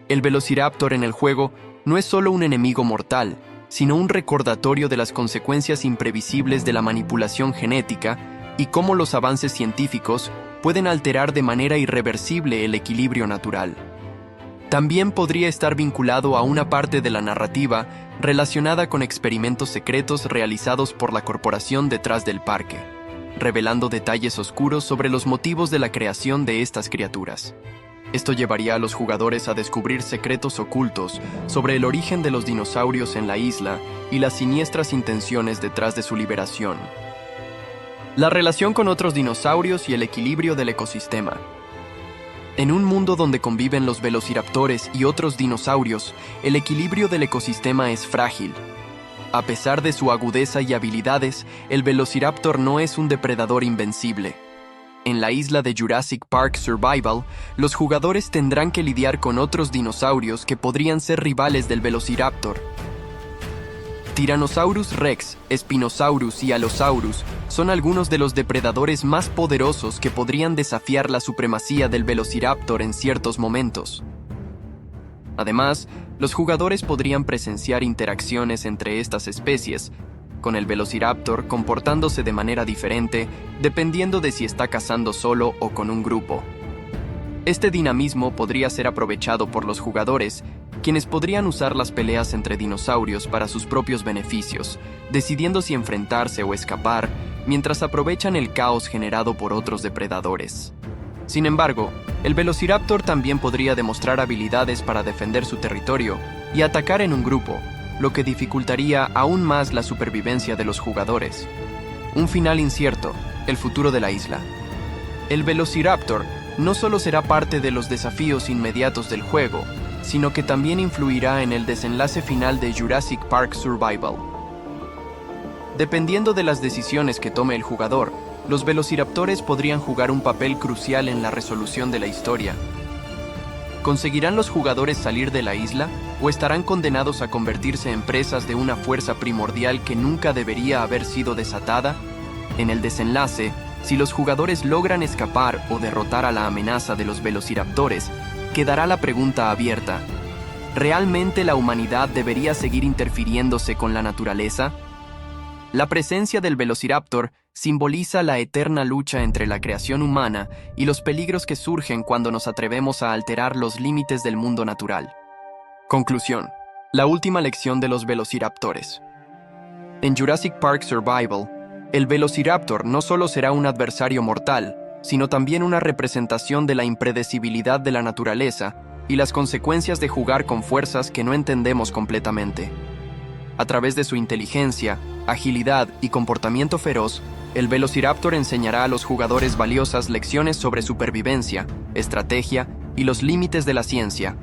El velociraptor en el juego no es solo un enemigo mortal, sino un recordatorio de las consecuencias imprevisibles de la manipulación genética y cómo los avances científicos pueden alterar de manera irreversible el equilibrio natural. También podría estar vinculado a una parte de la narrativa relacionada con experimentos secretos realizados por la corporación detrás del parque, revelando detalles oscuros sobre los motivos de la creación de estas criaturas. Esto llevaría a los jugadores a descubrir secretos ocultos sobre el origen de los dinosaurios en la isla y las siniestras intenciones detrás de su liberación. La relación con otros dinosaurios y el equilibrio del ecosistema. En un mundo donde conviven los velociraptores y otros dinosaurios, el equilibrio del ecosistema es frágil. A pesar de su agudeza y habilidades, el velociraptor no es un depredador invencible. En la isla de Jurassic Park Survival, los jugadores tendrán que lidiar con otros dinosaurios que podrían ser rivales del velociraptor. Tyrannosaurus Rex, Spinosaurus y Allosaurus son algunos de los depredadores más poderosos que podrían desafiar la supremacía del velociraptor en ciertos momentos. Además, los jugadores podrían presenciar interacciones entre estas especies, con el velociraptor comportándose de manera diferente dependiendo de si está cazando solo o con un grupo. Este dinamismo podría ser aprovechado por los jugadores, quienes podrían usar las peleas entre dinosaurios para sus propios beneficios, decidiendo si enfrentarse o escapar, mientras aprovechan el caos generado por otros depredadores. Sin embargo, el velociraptor también podría demostrar habilidades para defender su territorio y atacar en un grupo, lo que dificultaría aún más la supervivencia de los jugadores. Un final incierto, el futuro de la isla. El velociraptor no solo será parte de los desafíos inmediatos del juego, sino que también influirá en el desenlace final de Jurassic Park Survival. Dependiendo de las decisiones que tome el jugador, los velociraptores podrían jugar un papel crucial en la resolución de la historia. ¿Conseguirán los jugadores salir de la isla o estarán condenados a convertirse en presas de una fuerza primordial que nunca debería haber sido desatada? En el desenlace, si los jugadores logran escapar o derrotar a la amenaza de los velociraptores, quedará la pregunta abierta: ¿realmente la humanidad debería seguir interfiriéndose con la naturaleza? La presencia del velociraptor simboliza la eterna lucha entre la creación humana y los peligros que surgen cuando nos atrevemos a alterar los límites del mundo natural. Conclusión. La última lección de los velociraptores. En Jurassic Park Survival, el velociraptor no solo será un adversario mortal, sino también una representación de la impredecibilidad de la naturaleza y las consecuencias de jugar con fuerzas que no entendemos completamente. A través de su inteligencia, agilidad y comportamiento feroz, el velociraptor enseñará a los jugadores valiosas lecciones sobre supervivencia, estrategia y los límites de la ciencia.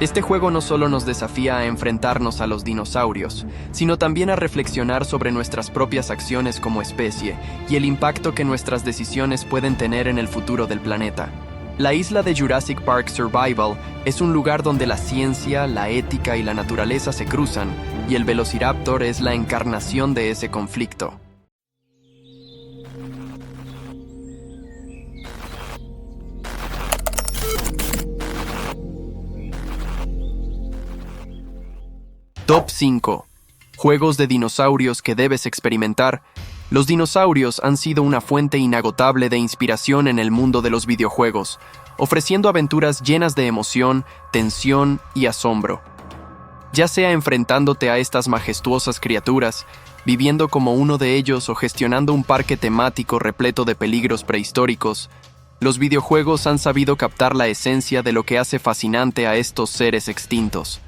Este juego no solo nos desafía a enfrentarnos a los dinosaurios, sino también a reflexionar sobre nuestras propias acciones como especie y el impacto que nuestras decisiones pueden tener en el futuro del planeta. La isla de Jurassic Park Survival es un lugar donde la ciencia, la ética y la naturaleza se cruzan, y el velociraptor es la encarnación de ese conflicto. Top 5. Juegos de dinosaurios que debes experimentar. Los dinosaurios han sido una fuente inagotable de inspiración en el mundo de los videojuegos, ofreciendo aventuras llenas de emoción, tensión y asombro. Ya sea enfrentándote a estas majestuosas criaturas, viviendo como uno de ellos o gestionando un parque temático repleto de peligros prehistóricos, los videojuegos han sabido captar la esencia de lo que hace fascinante a estos seres extintos.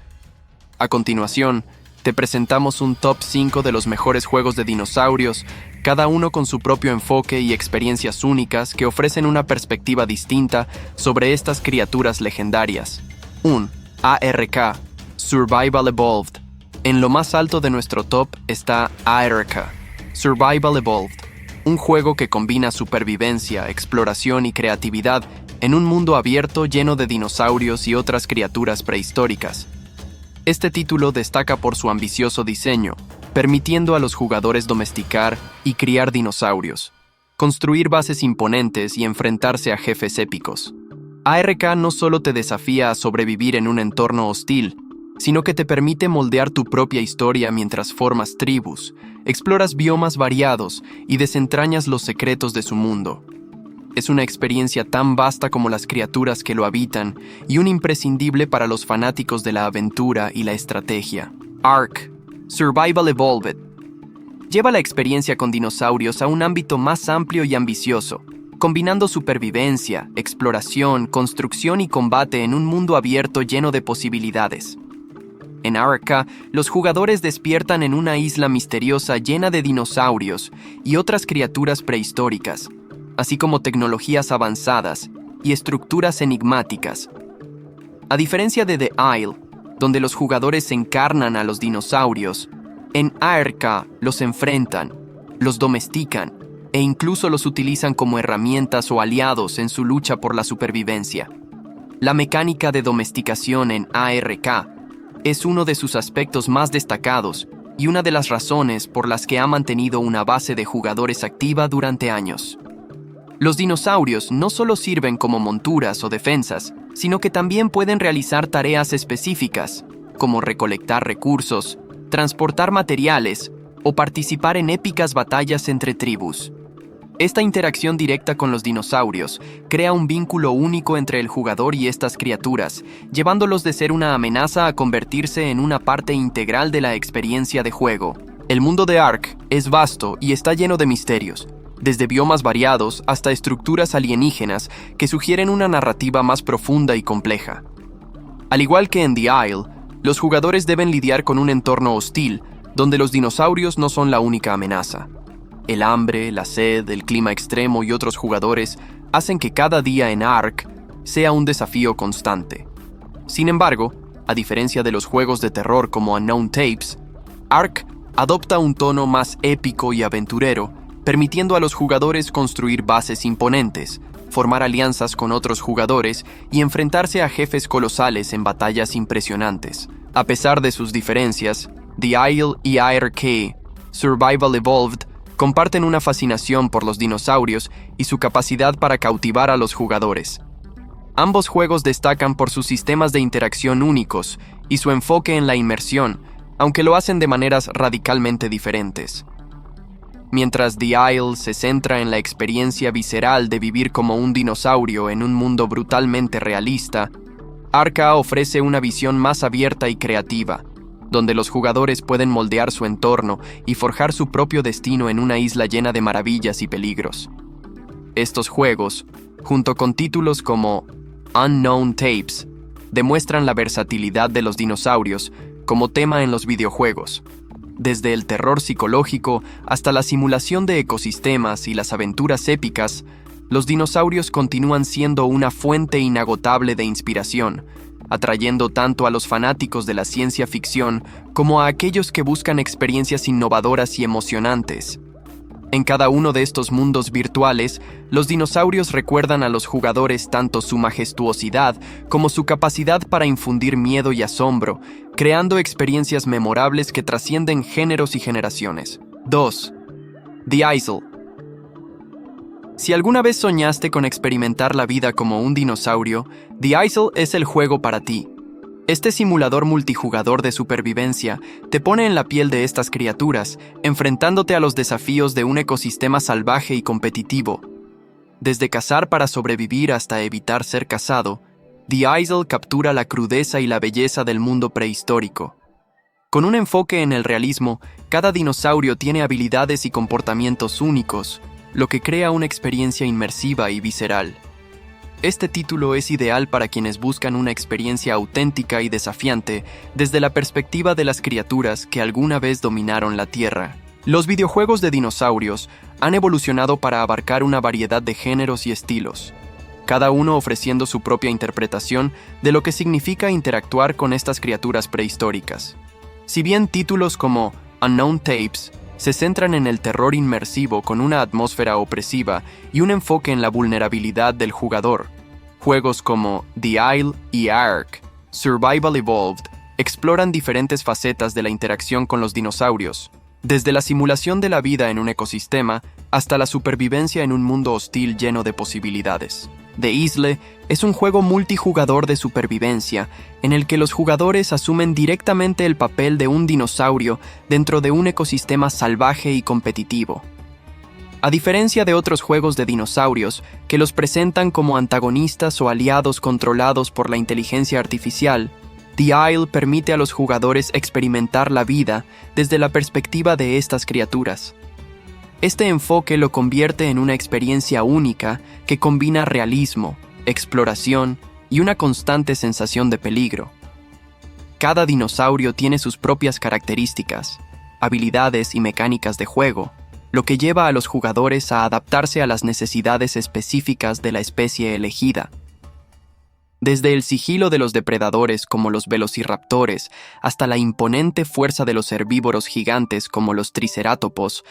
A continuación, te presentamos un top 5 de los mejores juegos de dinosaurios, cada uno con su propio enfoque y experiencias únicas que ofrecen una perspectiva distinta sobre estas criaturas legendarias. 1. ARK, Survival Evolved. En lo más alto de nuestro top está ARK, Survival Evolved, un juego que combina supervivencia, exploración y creatividad en un mundo abierto lleno de dinosaurios y otras criaturas prehistóricas. Este título destaca por su ambicioso diseño, permitiendo a los jugadores domesticar y criar dinosaurios, construir bases imponentes y enfrentarse a jefes épicos. ARK no solo te desafía a sobrevivir en un entorno hostil, sino que te permite moldear tu propia historia mientras formas tribus, exploras biomas variados y desentrañas los secretos de su mundo. Es una experiencia tan vasta como las criaturas que lo habitan y un imprescindible para los fanáticos de la aventura y la estrategia. ARK, Survival Evolved, lleva la experiencia con dinosaurios a un ámbito más amplio y ambicioso, combinando supervivencia, exploración, construcción y combate en un mundo abierto lleno de posibilidades. En ARK, los jugadores despiertan en una isla misteriosa llena de dinosaurios y otras criaturas prehistóricas, así como tecnologías avanzadas y estructuras enigmáticas. A diferencia de The Isle, donde los jugadores encarnan a los dinosaurios, en ARK los enfrentan, los domestican e incluso los utilizan como herramientas o aliados en su lucha por la supervivencia. La mecánica de domesticación en ARK es uno de sus aspectos más destacados y una de las razones por las que ha mantenido una base de jugadores activa durante años. Los dinosaurios no solo sirven como monturas o defensas, sino que también pueden realizar tareas específicas, como recolectar recursos, transportar materiales o participar en épicas batallas entre tribus. Esta interacción directa con los dinosaurios crea un vínculo único entre el jugador y estas criaturas, llevándolos de ser una amenaza a convertirse en una parte integral de la experiencia de juego. El mundo de ARK es vasto y está lleno de misterios, desde biomas variados hasta estructuras alienígenas que sugieren una narrativa más profunda y compleja. Al igual que en The Isle, los jugadores deben lidiar con un entorno hostil, donde los dinosaurios no son la única amenaza. El hambre, la sed, el clima extremo y otros jugadores hacen que cada día en ARK sea un desafío constante. Sin embargo, a diferencia de los juegos de terror como Unknown Tapes, ARK adopta un tono más épico y aventurero, permitiendo a los jugadores construir bases imponentes, formar alianzas con otros jugadores y enfrentarse a jefes colosales en batallas impresionantes. A pesar de sus diferencias, The Isle y ARK, Survival Evolved, comparten una fascinación por los dinosaurios y su capacidad para cautivar a los jugadores. Ambos juegos destacan por sus sistemas de interacción únicos y su enfoque en la inmersión, aunque lo hacen de maneras radicalmente diferentes. Mientras The Isle se centra en la experiencia visceral de vivir como un dinosaurio en un mundo brutalmente realista, ARK ofrece una visión más abierta y creativa, donde los jugadores pueden moldear su entorno y forjar su propio destino en una isla llena de maravillas y peligros. Estos juegos, junto con títulos como Unknown Tapes, demuestran la versatilidad de los dinosaurios como tema en los videojuegos. Desde el terror psicológico hasta la simulación de ecosistemas y las aventuras épicas, los dinosaurios continúan siendo una fuente inagotable de inspiración, atrayendo tanto a los fanáticos de la ciencia ficción como a aquellos que buscan experiencias innovadoras y emocionantes. En cada uno de estos mundos virtuales, los dinosaurios recuerdan a los jugadores tanto su majestuosidad como su capacidad para infundir miedo y asombro, creando experiencias memorables que trascienden géneros y generaciones. 2. The Isle. Si alguna vez soñaste con experimentar la vida como un dinosaurio, The Isle es el juego para ti. Este simulador multijugador de supervivencia te pone en la piel de estas criaturas, enfrentándote a los desafíos de un ecosistema salvaje y competitivo. Desde cazar para sobrevivir hasta evitar ser cazado, The Isle captura la crudeza y la belleza del mundo prehistórico. Con un enfoque en el realismo, cada dinosaurio tiene habilidades y comportamientos únicos, lo que crea una experiencia inmersiva y visceral. Este título es ideal para quienes buscan una experiencia auténtica y desafiante desde la perspectiva de las criaturas que alguna vez dominaron la Tierra. Los videojuegos de dinosaurios han evolucionado para abarcar una variedad de géneros y estilos. cada uno ofreciendo su propia interpretación de lo que significa interactuar con estas criaturas prehistóricas. Si bien títulos como Unknown Tapes se centran en el terror inmersivo con una atmósfera opresiva y un enfoque en la vulnerabilidad del jugador, juegos como The Isle y Ark, Survival Evolved, exploran diferentes facetas de la interacción con los dinosaurios, desde la simulación de la vida en un ecosistema hasta la supervivencia en un mundo hostil lleno de posibilidades. The Isle es un juego multijugador de supervivencia en el que los jugadores asumen directamente el papel de un dinosaurio dentro de un ecosistema salvaje y competitivo. A diferencia de otros juegos de dinosaurios que los presentan como antagonistas o aliados controlados por la inteligencia artificial, The Isle permite a los jugadores experimentar la vida desde la perspectiva de estas criaturas. Este enfoque lo convierte en una experiencia única que combina realismo, exploración y una constante sensación de peligro. Cada dinosaurio tiene sus propias características, habilidades y mecánicas de juego, lo que lleva a los jugadores a adaptarse a las necesidades específicas de la especie elegida. Desde el sigilo de los depredadores como los velociraptores hasta la imponente fuerza de los herbívoros gigantes como los tricerátops,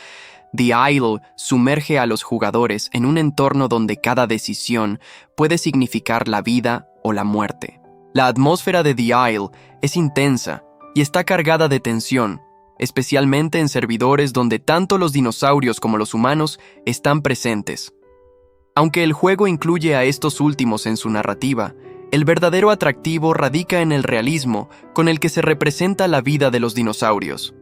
The Isle sumerge a los jugadores en un entorno donde cada decisión puede significar la vida o la muerte. La atmósfera de The Isle es intensa y está cargada de tensión, especialmente en servidores donde tanto los dinosaurios como los humanos están presentes. Aunque el juego incluye a estos últimos en su narrativa, el verdadero atractivo radica en el realismo con el que se representa la vida de los dinosaurios.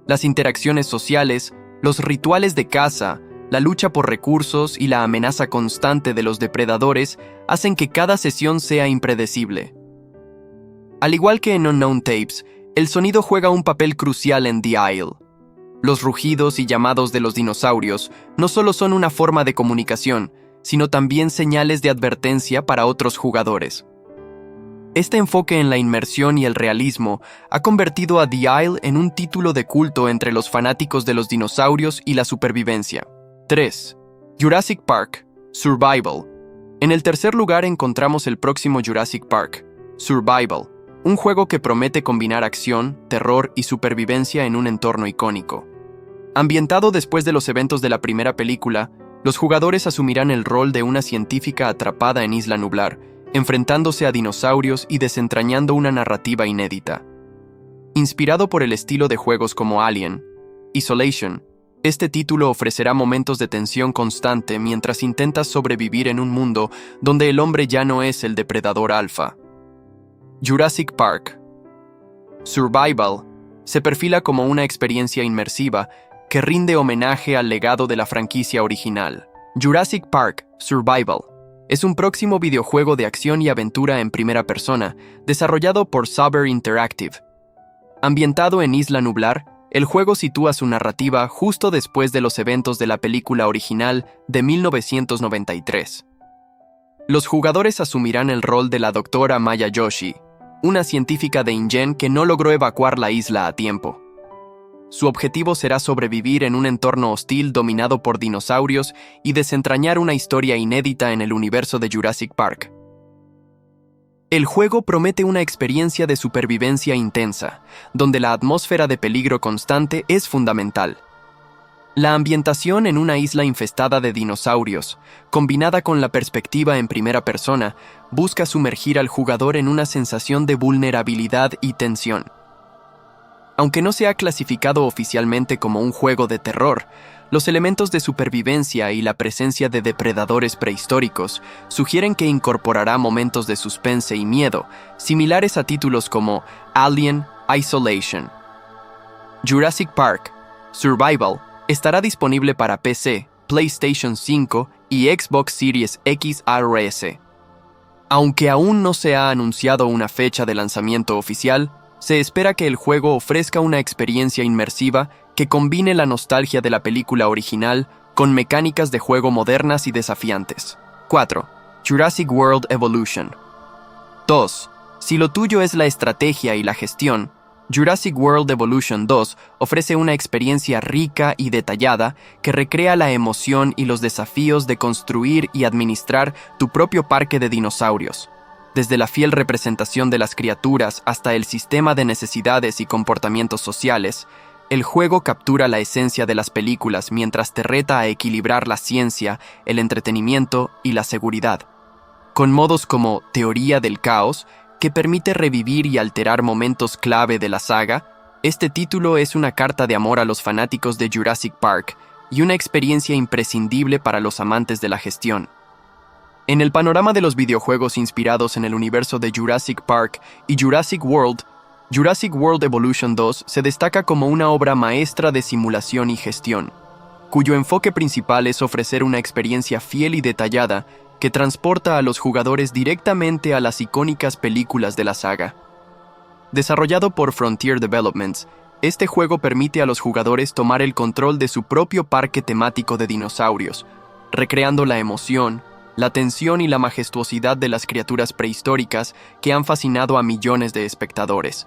Las interacciones sociales, los rituales de caza, la lucha por recursos y la amenaza constante de los depredadores hacen que cada sesión sea impredecible. Al igual que en Unknown Tapes, el sonido juega un papel crucial en The Isle. Los rugidos y llamados de los dinosaurios no solo son una forma de comunicación, sino también señales de advertencia para otros jugadores. Este enfoque en la inmersión y el realismo ha convertido a The Isle en un título de culto entre los fanáticos de los dinosaurios y la supervivencia. 3. Jurassic Park, Survival. En el tercer lugar encontramos el próximo Jurassic Park, Survival, un juego que promete combinar acción, terror y supervivencia en un entorno icónico. Ambientado después de los eventos de la primera película, los jugadores asumirán el rol de una científica atrapada en Isla Nublar, enfrentándose a dinosaurios y desentrañando una narrativa inédita. Inspirado por el estilo de juegos como Alien, Isolation, este título ofrecerá momentos de tensión constante mientras intentas sobrevivir en un mundo donde el hombre ya no es el depredador alfa. Jurassic Park, Survival, se perfila como una experiencia inmersiva que rinde homenaje al legado de la franquicia original. Jurassic Park, Survival, es un próximo videojuego de acción y aventura en primera persona, desarrollado por Saber Interactive. Ambientado en Isla Nublar, el juego sitúa su narrativa justo después de los eventos de la película original de 1993. Los jugadores asumirán el rol de la doctora Maya Joshi, una científica de InGen que no logró evacuar la isla a tiempo. Su objetivo será sobrevivir en un entorno hostil dominado por dinosaurios y desentrañar una historia inédita en el universo de Jurassic Park. El juego promete una experiencia de supervivencia intensa, donde la atmósfera de peligro constante es fundamental. La ambientación en una isla infestada de dinosaurios, combinada con la perspectiva en primera persona, busca sumergir al jugador en una sensación de vulnerabilidad y tensión. Aunque no se ha clasificado oficialmente como un juego de terror, los elementos de supervivencia y la presencia de depredadores prehistóricos sugieren que incorporará momentos de suspense y miedo, similares a títulos como Alien, Isolation. Jurassic Park, Survival, estará disponible para PC, PlayStation 5 y Xbox Series XS. Aunque aún no se ha anunciado una fecha de lanzamiento oficial, se espera que el juego ofrezca una experiencia inmersiva que combine la nostalgia de la película original con mecánicas de juego modernas y desafiantes. 4. Jurassic World Evolution. 2. Si lo tuyo es la estrategia y la gestión, Jurassic World Evolution 2 ofrece una experiencia rica y detallada que recrea la emoción y los desafíos de construir y administrar tu propio parque de dinosaurios. Desde la fiel representación de las criaturas hasta el sistema de necesidades y comportamientos sociales, el juego captura la esencia de las películas mientras te reta a equilibrar la ciencia, el entretenimiento y la seguridad. Con modos como Teoría del Caos, que permite revivir y alterar momentos clave de la saga, este título es una carta de amor a los fanáticos de Jurassic Park y una experiencia imprescindible para los amantes de la gestión. En el panorama de los videojuegos inspirados en el universo de Jurassic Park y Jurassic World Evolution 2 se destaca como una obra maestra de simulación y gestión, cuyo enfoque principal es ofrecer una experiencia fiel y detallada que transporta a los jugadores directamente a las icónicas películas de la saga. Desarrollado por Frontier Developments, este juego permite a los jugadores tomar el control de su propio parque temático de dinosaurios, recreando la emoción, la tensión y la majestuosidad de las criaturas prehistóricas que han fascinado a millones de espectadores.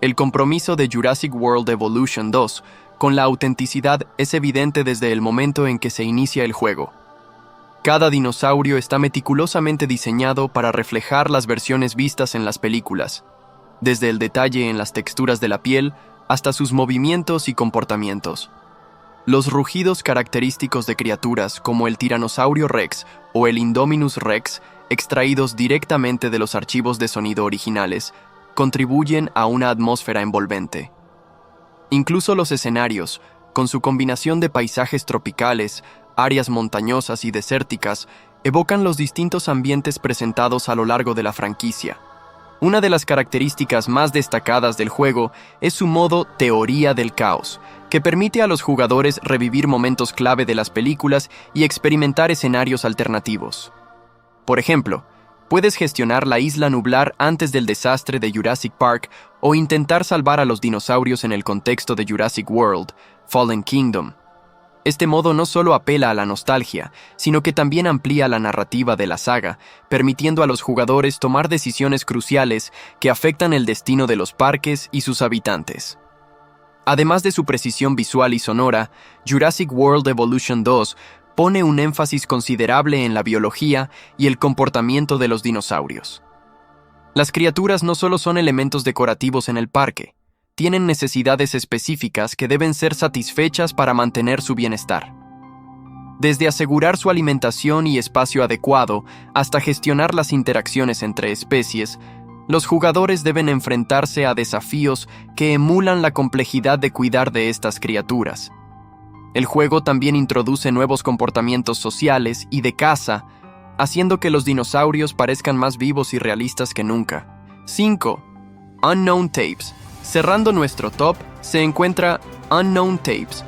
El compromiso de Jurassic World Evolution 2 con la autenticidad es evidente desde el momento en que se inicia el juego. Cada dinosaurio está meticulosamente diseñado para reflejar las versiones vistas en las películas, desde el detalle en las texturas de la piel hasta sus movimientos y comportamientos. Los rugidos característicos de criaturas como el Tiranosaurio Rex o el Indominus Rex, extraídos directamente de los archivos de sonido originales, contribuyen a una atmósfera envolvente. Incluso los escenarios, con su combinación de paisajes tropicales, áreas montañosas y desérticas, evocan los distintos ambientes presentados a lo largo de la franquicia. Una de las características más destacadas del juego es su modo Teoría del Caos, que permite a los jugadores revivir momentos clave de las películas y experimentar escenarios alternativos. Por ejemplo, puedes gestionar la isla nublar antes del desastre de Jurassic Park o intentar salvar a los dinosaurios en el contexto de Jurassic World, Fallen Kingdom. Este modo no solo apela a la nostalgia, sino que también amplía la narrativa de la saga, permitiendo a los jugadores tomar decisiones cruciales que afectan el destino de los parques y sus habitantes. Además de su precisión visual y sonora, Jurassic World Evolution 2 pone un énfasis considerable en la biología y el comportamiento de los dinosaurios. Las criaturas no solo son elementos decorativos en el parque, tienen necesidades específicas que deben ser satisfechas para mantener su bienestar. Desde asegurar su alimentación y espacio adecuado hasta gestionar las interacciones entre especies, los jugadores deben enfrentarse a desafíos que emulan la complejidad de cuidar de estas criaturas. El juego también introduce nuevos comportamientos sociales y de caza, haciendo que los dinosaurios parezcan más vivos y realistas que nunca. 5. Unknown Tapes. Cerrando nuestro top, se encuentra Unknown Tapes,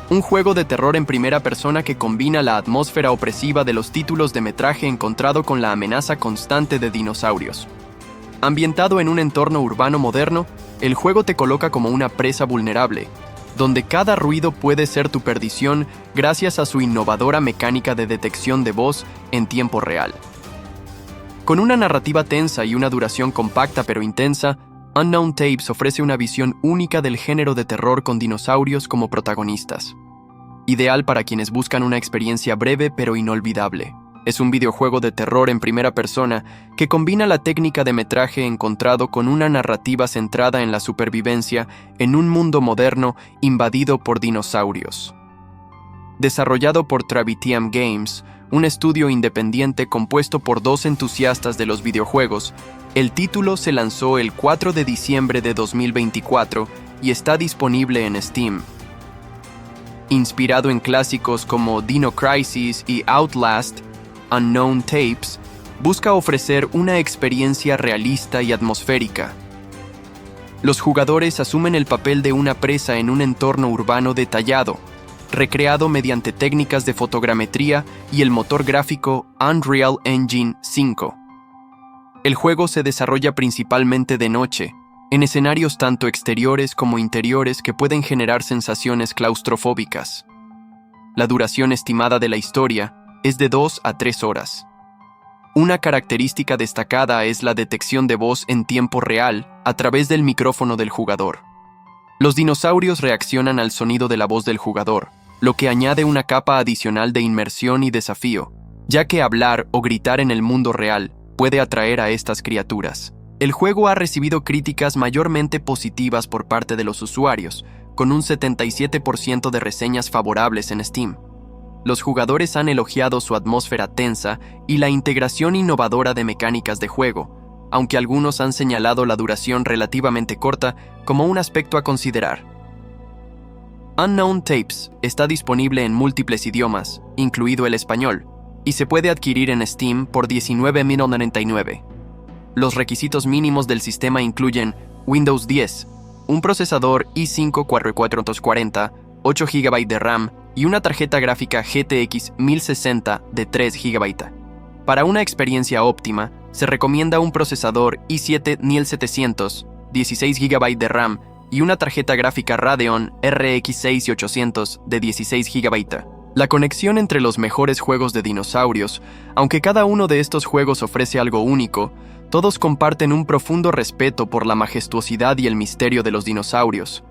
un juego de terror en primera persona que combina la atmósfera opresiva de los títulos de metraje encontrado con la amenaza constante de dinosaurios. Ambientado en un entorno urbano moderno, el juego te coloca como una presa vulnerable, donde cada ruido puede ser tu perdición gracias a su innovadora mecánica de detección de voz en tiempo real. Con una narrativa tensa y una duración compacta pero intensa, Unknown Tapes ofrece una visión única del género de terror con dinosaurios como protagonistas. Ideal para quienes buscan una experiencia breve pero inolvidable. Es un videojuego de terror en primera persona que combina la técnica de metraje encontrado con una narrativa centrada en la supervivencia en un mundo moderno invadido por dinosaurios. Desarrollado por Travitiam Games, un estudio independiente compuesto por 2 entusiastas de los videojuegos, el título se lanzó el 4 de diciembre de 2024 y está disponible en Steam. Inspirado en clásicos como Dino Crisis y Outlast, Unknown Tapes busca ofrecer una experiencia realista y atmosférica. Los jugadores asumen el papel de una presa en un entorno urbano detallado, recreado mediante técnicas de fotogrametría y el motor gráfico Unreal Engine 5. El juego se desarrolla principalmente de noche, en escenarios tanto exteriores como interiores que pueden generar sensaciones claustrofóbicas. La duración estimada de la historia es de 2 a 3 horas. Una característica destacada es la detección de voz en tiempo real a través del micrófono del jugador. Los dinosaurios reaccionan al sonido de la voz del jugador, lo que añade una capa adicional de inmersión y desafío, ya que hablar o gritar en el mundo real puede atraer a estas criaturas. El juego ha recibido críticas mayormente positivas por parte de los usuarios, con un 77% de reseñas favorables en Steam. Los jugadores han elogiado su atmósfera tensa y la integración innovadora de mecánicas de juego, aunque algunos han señalado la duración relativamente corta como un aspecto a considerar. Unknown Tapes está disponible en múltiples idiomas, incluido el español, y se puede adquirir en Steam por $19.99. Los requisitos mínimos del sistema incluyen Windows 10, un procesador i5 4440, 8 GB de RAM y una tarjeta gráfica GTX 1060 de 3 GB. Para una experiencia óptima, se recomienda un procesador i7 9700, 16 GB de RAM y una tarjeta gráfica Radeon RX 6800 de 16 GB. La conexión entre los mejores juegos de dinosaurios, aunque cada uno de estos juegos ofrece algo único, todos comparten un profundo respeto por la majestuosidad y el misterio de los dinosaurios.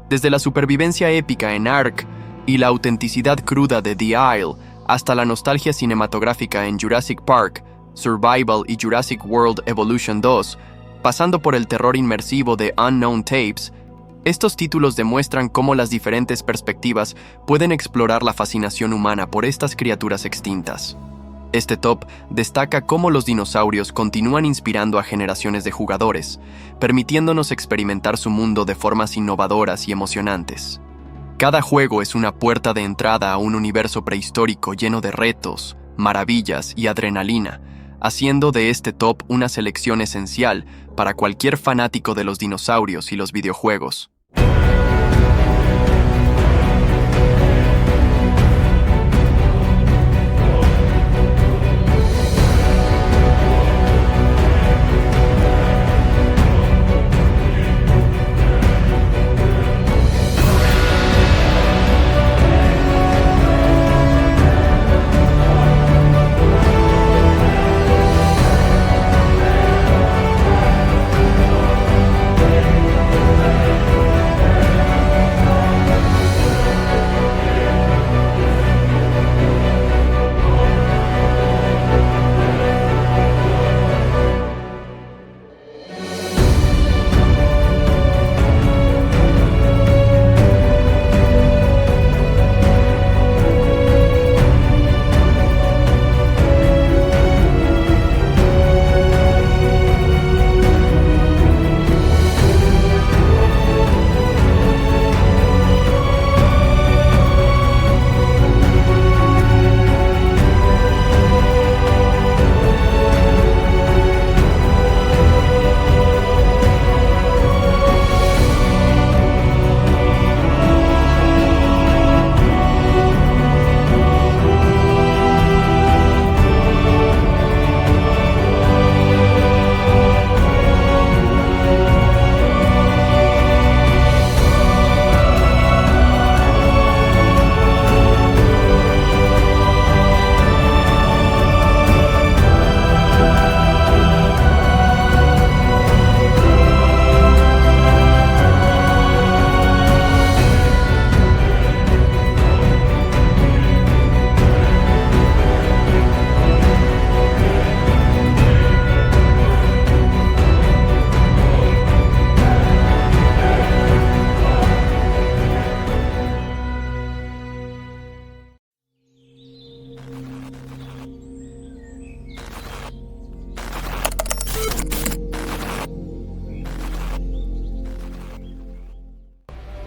Desde la supervivencia épica en Ark y la autenticidad cruda de The Isle, hasta la nostalgia cinematográfica en Jurassic Park, Survival y Jurassic World Evolution 2, pasando por el terror inmersivo de Unknown Tapes, estos títulos demuestran cómo las diferentes perspectivas pueden explorar la fascinación humana por estas criaturas extintas. Este top destaca cómo los dinosaurios continúan inspirando a generaciones de jugadores, permitiéndonos experimentar su mundo de formas innovadoras y emocionantes. Cada juego es una puerta de entrada a un universo prehistórico lleno de retos, maravillas y adrenalina, haciendo de este top una selección esencial para cualquier fanático de los dinosaurios y los videojuegos.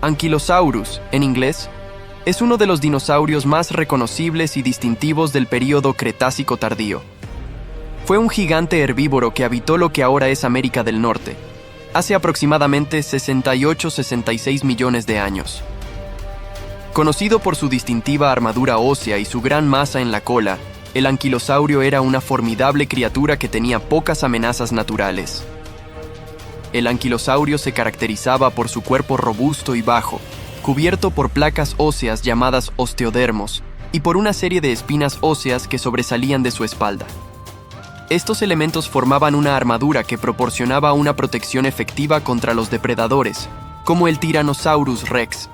Ankylosaurus, en inglés, es uno de los dinosaurios más reconocibles y distintivos del período Cretácico tardío. Fue un gigante herbívoro que habitó lo que ahora es América del Norte, hace aproximadamente 68-66 millones de años. Conocido por su distintiva armadura ósea y su gran masa en la cola, el anquilosaurio era una formidable criatura que tenía pocas amenazas naturales. El anquilosaurio se caracterizaba por su cuerpo robusto y bajo, cubierto por placas óseas llamadas osteodermos y por una serie de espinas óseas que sobresalían de su espalda. Estos elementos formaban una armadura que proporcionaba una protección efectiva contra los depredadores, como el Tyrannosaurus Rex.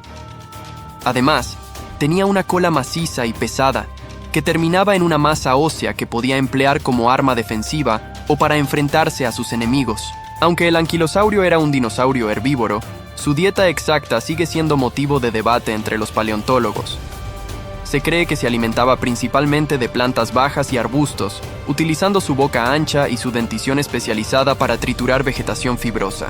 Además, tenía una cola maciza y pesada, que terminaba en una masa ósea que podía emplear como arma defensiva o para enfrentarse a sus enemigos. Aunque el anquilosaurio era un dinosaurio herbívoro, su dieta exacta sigue siendo motivo de debate entre los paleontólogos. Se cree que se alimentaba principalmente de plantas bajas y arbustos, utilizando su boca ancha y su dentición especializada para triturar vegetación fibrosa.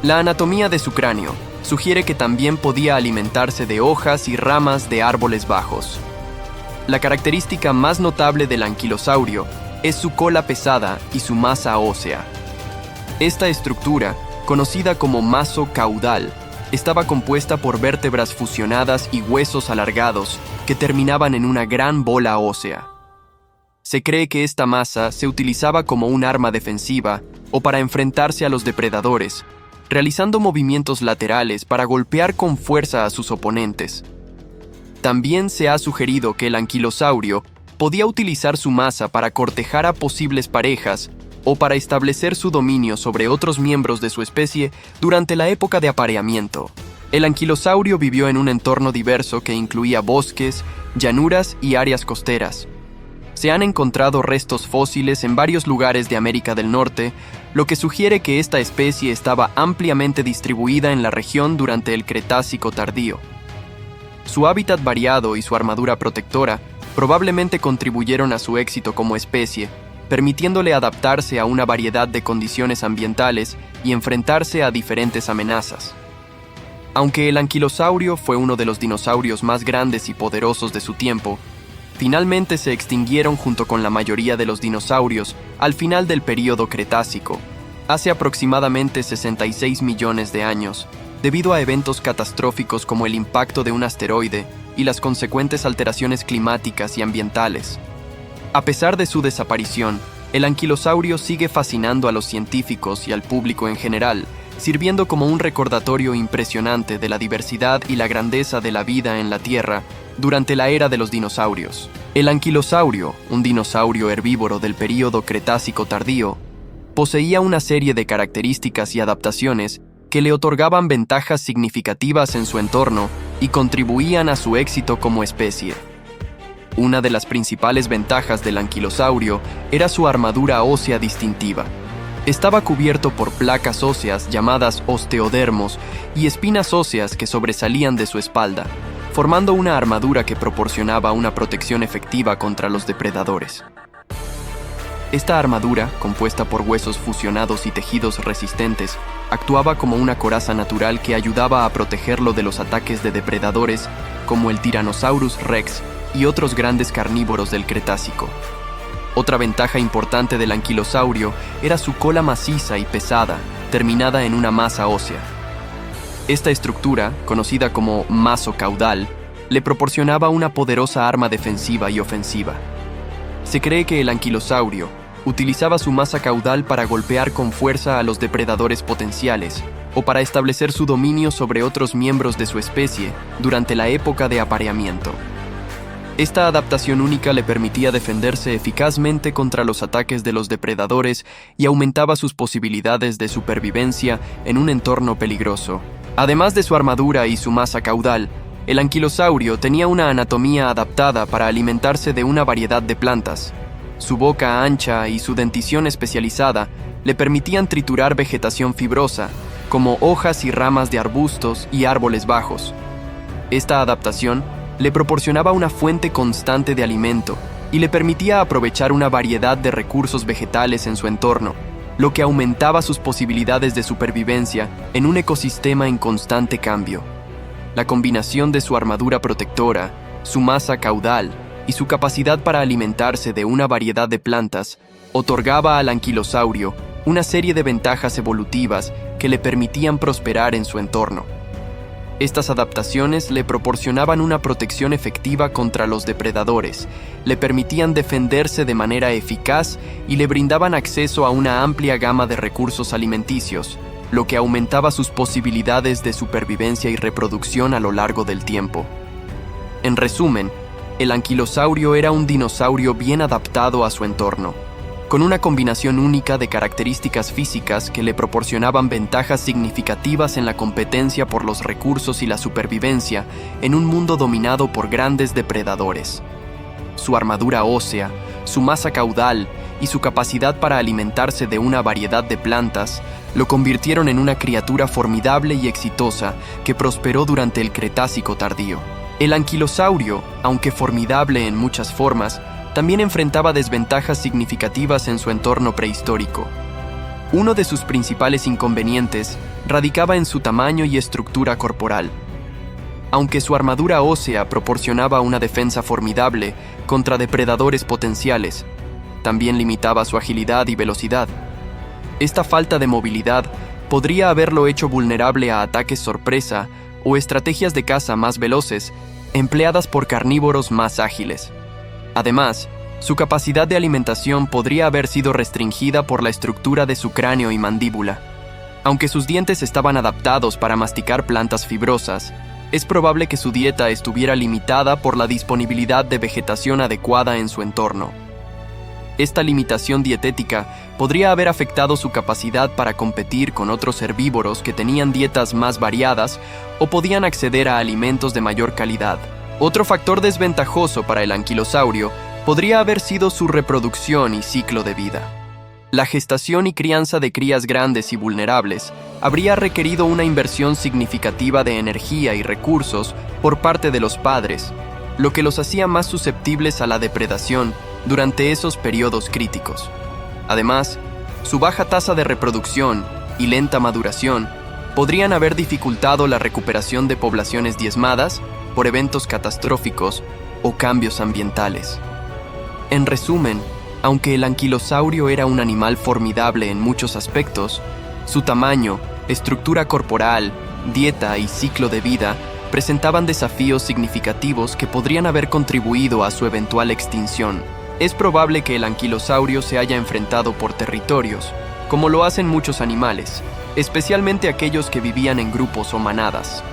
La anatomía de su cráneo sugiere que también podía alimentarse de hojas y ramas de árboles bajos. La característica más notable del anquilosaurio es su cola pesada y su masa ósea. Esta estructura, conocida como maso caudal, estaba compuesta por vértebras fusionadas y huesos alargados que terminaban en una gran bola ósea. Se cree que esta masa se utilizaba como un arma defensiva o para enfrentarse a los depredadores, realizando movimientos laterales para golpear con fuerza a sus oponentes. También se ha sugerido que el anquilosaurio podía utilizar su masa para cortejar a posibles parejas o para establecer su dominio sobre otros miembros de su especie durante la época de apareamiento. El anquilosaurio vivió en un entorno diverso que incluía bosques, llanuras y áreas costeras. Se han encontrado restos fósiles en varios lugares de América del Norte, lo que sugiere que esta especie estaba ampliamente distribuida en la región durante el Cretácico tardío. Su hábitat variado y su armadura protectora probablemente contribuyeron a su éxito como especie, permitiéndole adaptarse a una variedad de condiciones ambientales y enfrentarse a diferentes amenazas. Aunque el anquilosaurio fue uno de los dinosaurios más grandes y poderosos de su tiempo, finalmente se extinguieron junto con la mayoría de los dinosaurios al final del período Cretácico, hace aproximadamente 66 millones de años, debido a eventos catastróficos como el impacto de un asteroide y las consecuentes alteraciones climáticas y ambientales. A pesar de su desaparición, el anquilosaurio sigue fascinando a los científicos y al público en general, sirviendo como un recordatorio impresionante de la diversidad y la grandeza de la vida en la Tierra durante la era de los dinosaurios. El anquilosaurio, un dinosaurio herbívoro del período Cretácico tardío, poseía una serie de características y adaptaciones que le otorgaban ventajas significativas en su entorno y contribuían a su éxito como especie. Una de las principales ventajas del anquilosaurio era su armadura ósea distintiva. Estaba cubierto por placas óseas llamadas osteodermos y espinas óseas que sobresalían de su espalda, formando una armadura que proporcionaba una protección efectiva contra los depredadores. Esta armadura, compuesta por huesos fusionados y tejidos resistentes, actuaba como una coraza natural que ayudaba a protegerlo de los ataques de depredadores como el Tyrannosaurus Rex y otros grandes carnívoros del Cretácico. Otra ventaja importante del anquilosaurio era su cola maciza y pesada, terminada en una masa ósea. Esta estructura, conocida como maso caudal, le proporcionaba una poderosa arma defensiva y ofensiva. Se cree que el anquilosaurio utilizaba su masa caudal para golpear con fuerza a los depredadores potenciales o para establecer su dominio sobre otros miembros de su especie durante la época de apareamiento. Esta adaptación única le permitía defenderse eficazmente contra los ataques de los depredadores y aumentaba sus posibilidades de supervivencia en un entorno peligroso. Además de su armadura y su masa caudal, el anquilosaurio tenía una anatomía adaptada para alimentarse de una variedad de plantas. Su boca ancha y su dentición especializada le permitían triturar vegetación fibrosa, como hojas y ramas de arbustos y árboles bajos. Esta adaptación le proporcionaba una fuente constante de alimento y le permitía aprovechar una variedad de recursos vegetales en su entorno, lo que aumentaba sus posibilidades de supervivencia en un ecosistema en constante cambio. La combinación de su armadura protectora, su masa caudal y su capacidad para alimentarse de una variedad de plantas otorgaba al anquilosaurio una serie de ventajas evolutivas que le permitían prosperar en su entorno. Estas adaptaciones le proporcionaban una protección efectiva contra los depredadores, le permitían defenderse de manera eficaz y le brindaban acceso a una amplia gama de recursos alimenticios, lo que aumentaba sus posibilidades de supervivencia y reproducción a lo largo del tiempo. En resumen, el anquilosaurio era un dinosaurio bien adaptado a su entorno. con una combinación única de características físicas que le proporcionaban ventajas significativas en la competencia por los recursos y la supervivencia en un mundo dominado por grandes depredadores. Su armadura ósea, su masa caudal y su capacidad para alimentarse de una variedad de plantas lo convirtieron en una criatura formidable y exitosa que prosperó durante el Cretácico tardío. El anquilosaurio, aunque formidable en muchas formas, también enfrentaba desventajas significativas en su entorno prehistórico. Uno de sus principales inconvenientes radicaba en su tamaño y estructura corporal. Aunque su armadura ósea proporcionaba una defensa formidable contra depredadores potenciales, también limitaba su agilidad y velocidad. Esta falta de movilidad podría haberlo hecho vulnerable a ataques sorpresa o estrategias de caza más veloces empleadas por carnívoros más ágiles. Además, su capacidad de alimentación podría haber sido restringida por la estructura de su cráneo y mandíbula. Aunque sus dientes estaban adaptados para masticar plantas fibrosas, es probable que su dieta estuviera limitada por la disponibilidad de vegetación adecuada en su entorno. Esta limitación dietética podría haber afectado su capacidad para competir con otros herbívoros que tenían dietas más variadas o podían acceder a alimentos de mayor calidad. Otro factor desventajoso para el anquilosaurio podría haber sido su reproducción y ciclo de vida. La gestación y crianza de crías grandes y vulnerables habría requerido una inversión significativa de energía y recursos por parte de los padres, lo que los hacía más susceptibles a la depredación durante esos periodos críticos. Además, su baja tasa de reproducción y lenta maduración podrían haber dificultado la recuperación de poblaciones diezmadas por eventos catastróficos o cambios ambientales. En resumen, aunque el anquilosaurio era un animal formidable en muchos aspectos, su tamaño, estructura corporal, dieta y ciclo de vida presentaban desafíos significativos que podrían haber contribuido a su eventual extinción. Es probable que el anquilosaurio se haya enfrentado por territorios, como lo hacen muchos animales, especialmente aquellos que vivían en grupos o manadas.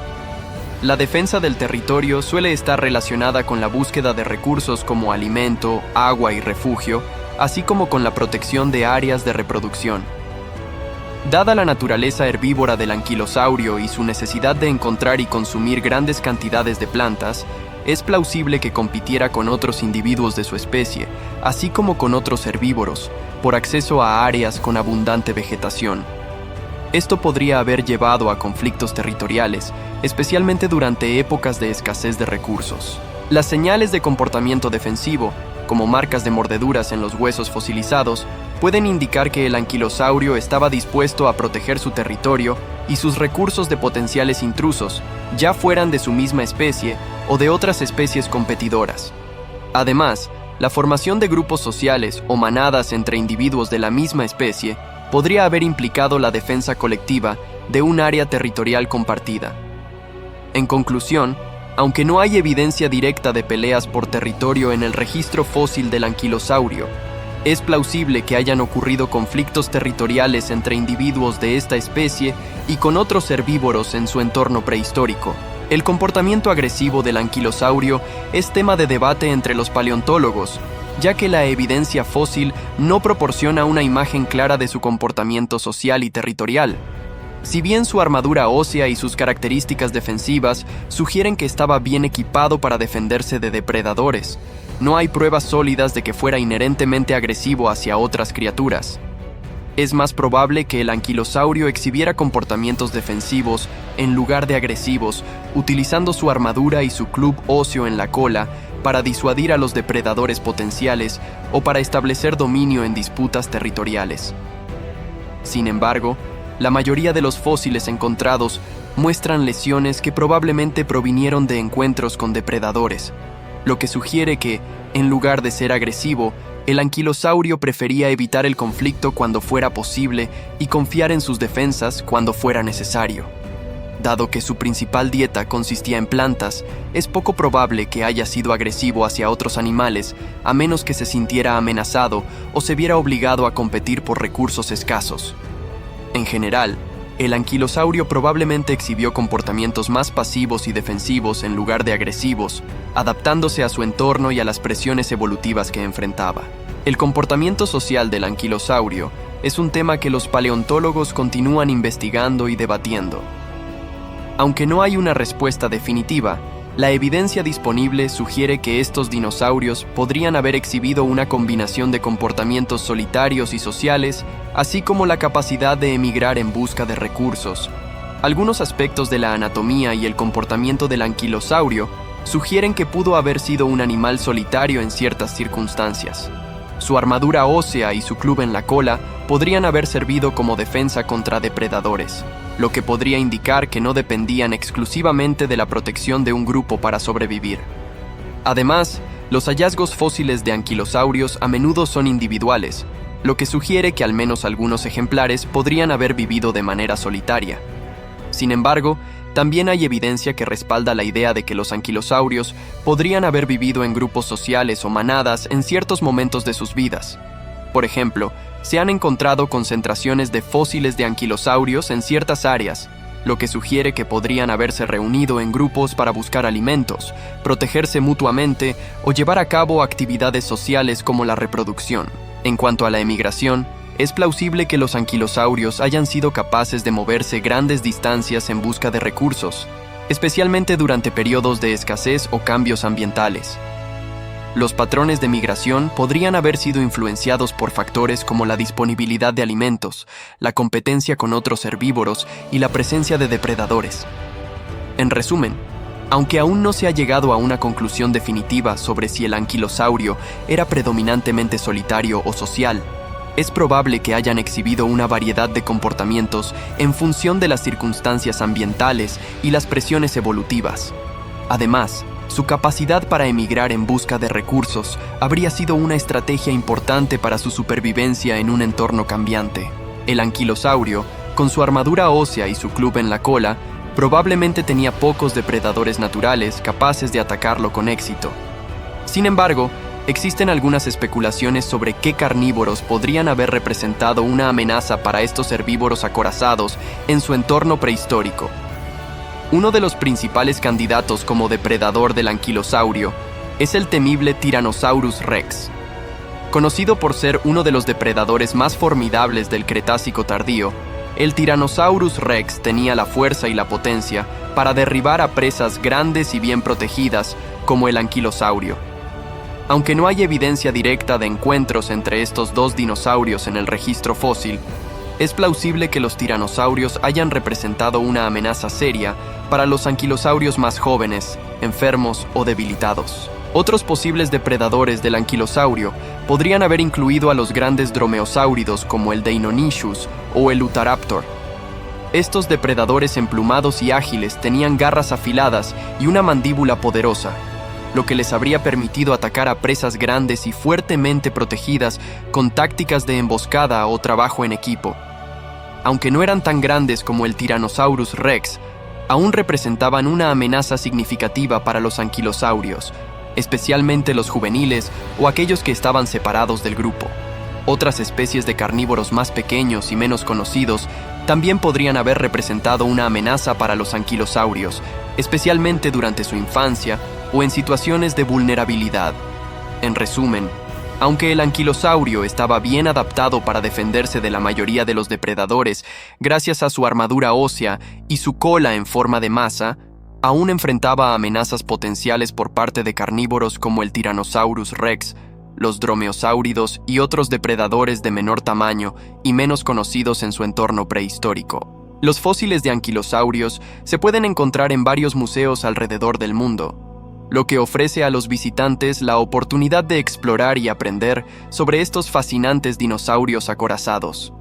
La defensa del territorio suele estar relacionada con la búsqueda de recursos como alimento, agua y refugio, así como con la protección de áreas de reproducción. Dada la naturaleza herbívora del anquilosaurio y su necesidad de encontrar y consumir grandes cantidades de plantas, es plausible que compitiera con otros individuos de su especie, así como con otros herbívoros, por acceso a áreas con abundante vegetación. Esto podría haber llevado a conflictos territoriales, especialmente durante épocas de escasez de recursos. Las señales de comportamiento defensivo, como marcas de mordeduras en los huesos fosilizados, pueden indicar que el anquilosaurio estaba dispuesto a proteger su territorio y sus recursos de potenciales intrusos, ya fueran de su misma especie o de otras especies competidoras. Además, la formación de grupos sociales o manadas entre individuos de la misma especie podría haber implicado la defensa colectiva de un área territorial compartida. En conclusión, aunque no hay evidencia directa de peleas por territorio en el registro fósil del anquilosaurio, es plausible que hayan ocurrido conflictos territoriales entre individuos de esta especie y con otros herbívoros en su entorno prehistórico. El comportamiento agresivo del anquilosaurio es tema de debate entre los paleontólogos, ya que la evidencia fósil no proporciona una imagen clara de su comportamiento social y territorial. Si bien su armadura ósea y sus características defensivas sugieren que estaba bien equipado para defenderse de depredadores, no hay pruebas sólidas de que fuera inherentemente agresivo hacia otras criaturas. Es más probable que el anquilosaurio exhibiera comportamientos defensivos en lugar de agresivos, utilizando su armadura y su club óseo en la cola para disuadir a los depredadores potenciales o para establecer dominio en disputas territoriales. Sin embargo, la mayoría de los fósiles encontrados muestran lesiones que probablemente provinieron de encuentros con depredadores, lo que sugiere que, en lugar de ser agresivo, el anquilosaurio prefería evitar el conflicto cuando fuera posible y confiar en sus defensas cuando fuera necesario. Dado que su principal dieta consistía en plantas, es poco probable que haya sido agresivo hacia otros animales, a menos que se sintiera amenazado o se viera obligado a competir por recursos escasos. En general, el anquilosaurio probablemente exhibió comportamientos más pasivos y defensivos en lugar de agresivos, adaptándose a su entorno y a las presiones evolutivas que enfrentaba. El comportamiento social del anquilosaurio es un tema que los paleontólogos continúan investigando y debatiendo. Aunque no hay una respuesta definitiva, la evidencia disponible sugiere que estos dinosaurios podrían haber exhibido una combinación de comportamientos solitarios y sociales, así como la capacidad de emigrar en busca de recursos. Algunos aspectos de la anatomía y el comportamiento del anquilosaurio sugieren que pudo haber sido un animal solitario en ciertas circunstancias. Su armadura ósea y su club en la cola podrían haber servido como defensa contra depredadores, lo que podría indicar que no dependían exclusivamente de la protección de un grupo para sobrevivir. Además, los hallazgos fósiles de anquilosaurios a menudo son individuales, lo que sugiere que al menos algunos ejemplares podrían haber vivido de manera solitaria. Sin embargo, también hay evidencia que respalda la idea de que los anquilosaurios podrían haber vivido en grupos sociales o manadas en ciertos momentos de sus vidas. Por ejemplo, se han encontrado concentraciones de fósiles de anquilosaurios en ciertas áreas, lo que sugiere que podrían haberse reunido en grupos para buscar alimentos, protegerse mutuamente o llevar a cabo actividades sociales como la reproducción. En cuanto a la emigración, es plausible que los anquilosaurios hayan sido capaces de moverse grandes distancias en busca de recursos, especialmente durante periodos de escasez o cambios ambientales. Los patrones de migración podrían haber sido influenciados por factores como la disponibilidad de alimentos, la competencia con otros herbívoros y la presencia de depredadores. En resumen, aunque aún no se ha llegado a una conclusión definitiva sobre si el anquilosaurio era predominantemente solitario o social, es probable que hayan exhibido una variedad de comportamientos en función de las circunstancias ambientales y las presiones evolutivas. Además, su capacidad para emigrar en busca de recursos habría sido una estrategia importante para su supervivencia en un entorno cambiante. El anquilosaurio, con su armadura ósea y su club en la cola, probablemente tenía pocos depredadores naturales capaces de atacarlo con éxito. Sin embargo, existen algunas especulaciones sobre qué carnívoros podrían haber representado una amenaza para estos herbívoros acorazados en su entorno prehistórico. Uno de los principales candidatos como depredador del anquilosaurio es el temible Tyrannosaurus rex. Conocido por ser uno de los depredadores más formidables del Cretácico tardío, el Tyrannosaurus rex tenía la fuerza y la potencia para derribar a presas grandes y bien protegidas como el anquilosaurio. Aunque no hay evidencia directa de encuentros entre estos dos dinosaurios en el registro fósil, es plausible que los tiranosaurios hayan representado una amenaza seria para los anquilosaurios más jóvenes, enfermos o debilitados. Otros posibles depredadores del anquilosaurio podrían haber incluido a los grandes dromeosáuridos como el Deinonychus o el Utahraptor. Estos depredadores emplumados y ágiles tenían garras afiladas y una mandíbula poderosa, lo que les habría permitido atacar a presas grandes y fuertemente protegidas con tácticas de emboscada o trabajo en equipo. Aunque no eran tan grandes como el Tyrannosaurus rex, aún representaban una amenaza significativa para los anquilosaurios, especialmente los juveniles o aquellos que estaban separados del grupo. Otras especies de carnívoros más pequeños y menos conocidos también podrían haber representado una amenaza para los anquilosaurios, especialmente durante su infancia o en situaciones de vulnerabilidad. En resumen, aunque el anquilosaurio estaba bien adaptado para defenderse de la mayoría de los depredadores gracias a su armadura ósea y su cola en forma de masa, aún enfrentaba amenazas potenciales por parte de carnívoros como el Tyrannosaurus rex, los dromeosáuridos y otros depredadores de menor tamaño y menos conocidos en su entorno prehistórico. Los fósiles de anquilosaurios se pueden encontrar en varios museos alrededor del mundo, lo que ofrece a los visitantes la oportunidad de explorar y aprender sobre estos fascinantes dinosaurios acorazados.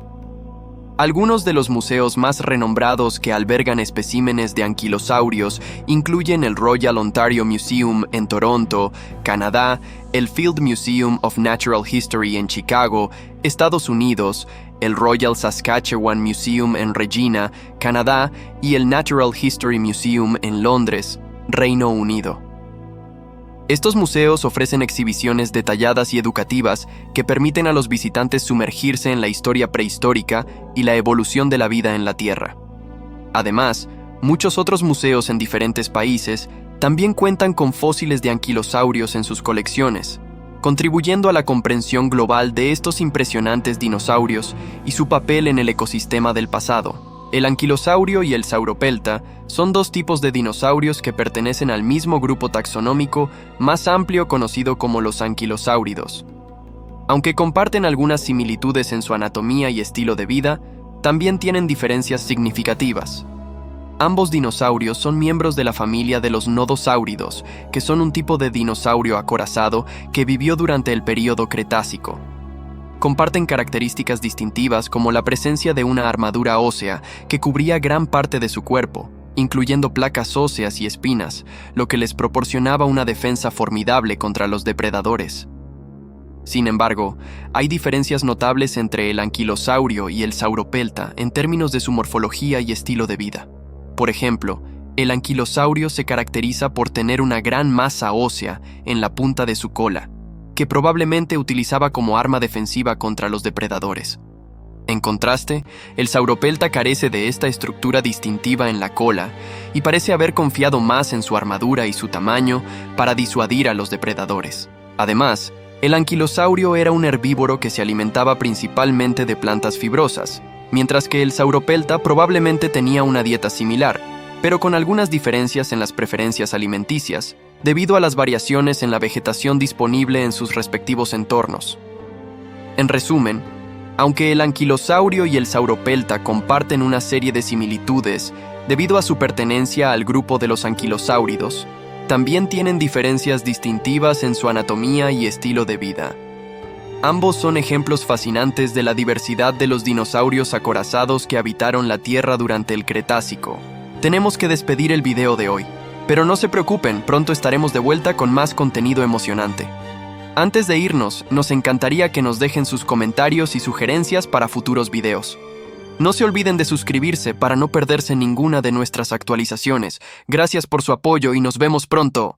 Algunos de los museos más renombrados que albergan especímenes de anquilosaurios incluyen el Royal Ontario Museum en Toronto, Canadá, el Field Museum of Natural History en Chicago, Estados Unidos, el Royal Saskatchewan Museum en Regina, Canadá, y el Natural History Museum en Londres, Reino Unido. Estos museos ofrecen exhibiciones detalladas y educativas que permiten a los visitantes sumergirse en la historia prehistórica y la evolución de la vida en la Tierra. Además, muchos otros museos en diferentes países también cuentan con fósiles de anquilosaurios en sus colecciones, contribuyendo a la comprensión global de estos impresionantes dinosaurios y su papel en el ecosistema del pasado. El anquilosaurio y el sauropelta son dos tipos de dinosaurios que pertenecen al mismo grupo taxonómico más amplio conocido como los anquilosáuridos. Aunque comparten algunas similitudes en su anatomía y estilo de vida, también tienen diferencias significativas. Ambos dinosaurios son miembros de la familia de los nodosáuridos, que son un tipo de dinosaurio acorazado que vivió durante el período Cretácico. Comparten características distintivas como la presencia de una armadura ósea que cubría gran parte de su cuerpo, incluyendo placas óseas y espinas, lo que les proporcionaba una defensa formidable contra los depredadores. Sin embargo, hay diferencias notables entre el anquilosaurio y el sauropelta en términos de su morfología y estilo de vida. Por ejemplo, el anquilosaurio se caracteriza por tener una gran masa ósea en la punta de su cola, que probablemente utilizaba como arma defensiva contra los depredadores. En contraste, el sauropelta carece de esta estructura distintiva en la cola y parece haber confiado más en su armadura y su tamaño para disuadir a los depredadores. Además, el anquilosaurio era un herbívoro que se alimentaba principalmente de plantas fibrosas, mientras que el sauropelta probablemente tenía una dieta similar, pero con algunas diferencias en las preferencias alimenticias, debido a las variaciones en la vegetación disponible en sus respectivos entornos. En resumen, aunque el anquilosaurio y el sauropelta comparten una serie de similitudes debido a su pertenencia al grupo de los anquilosáuridos, también tienen diferencias distintivas en su anatomía y estilo de vida. Ambos son ejemplos fascinantes de la diversidad de los dinosaurios acorazados que habitaron la Tierra durante el Cretácico. Tenemos que despedir el video de hoy, pero no se preocupen, pronto estaremos de vuelta con más contenido emocionante. Antes de irnos, nos encantaría que nos dejen sus comentarios y sugerencias para futuros videos. No se olviden de suscribirse para no perderse ninguna de nuestras actualizaciones. Gracias por su apoyo y nos vemos pronto.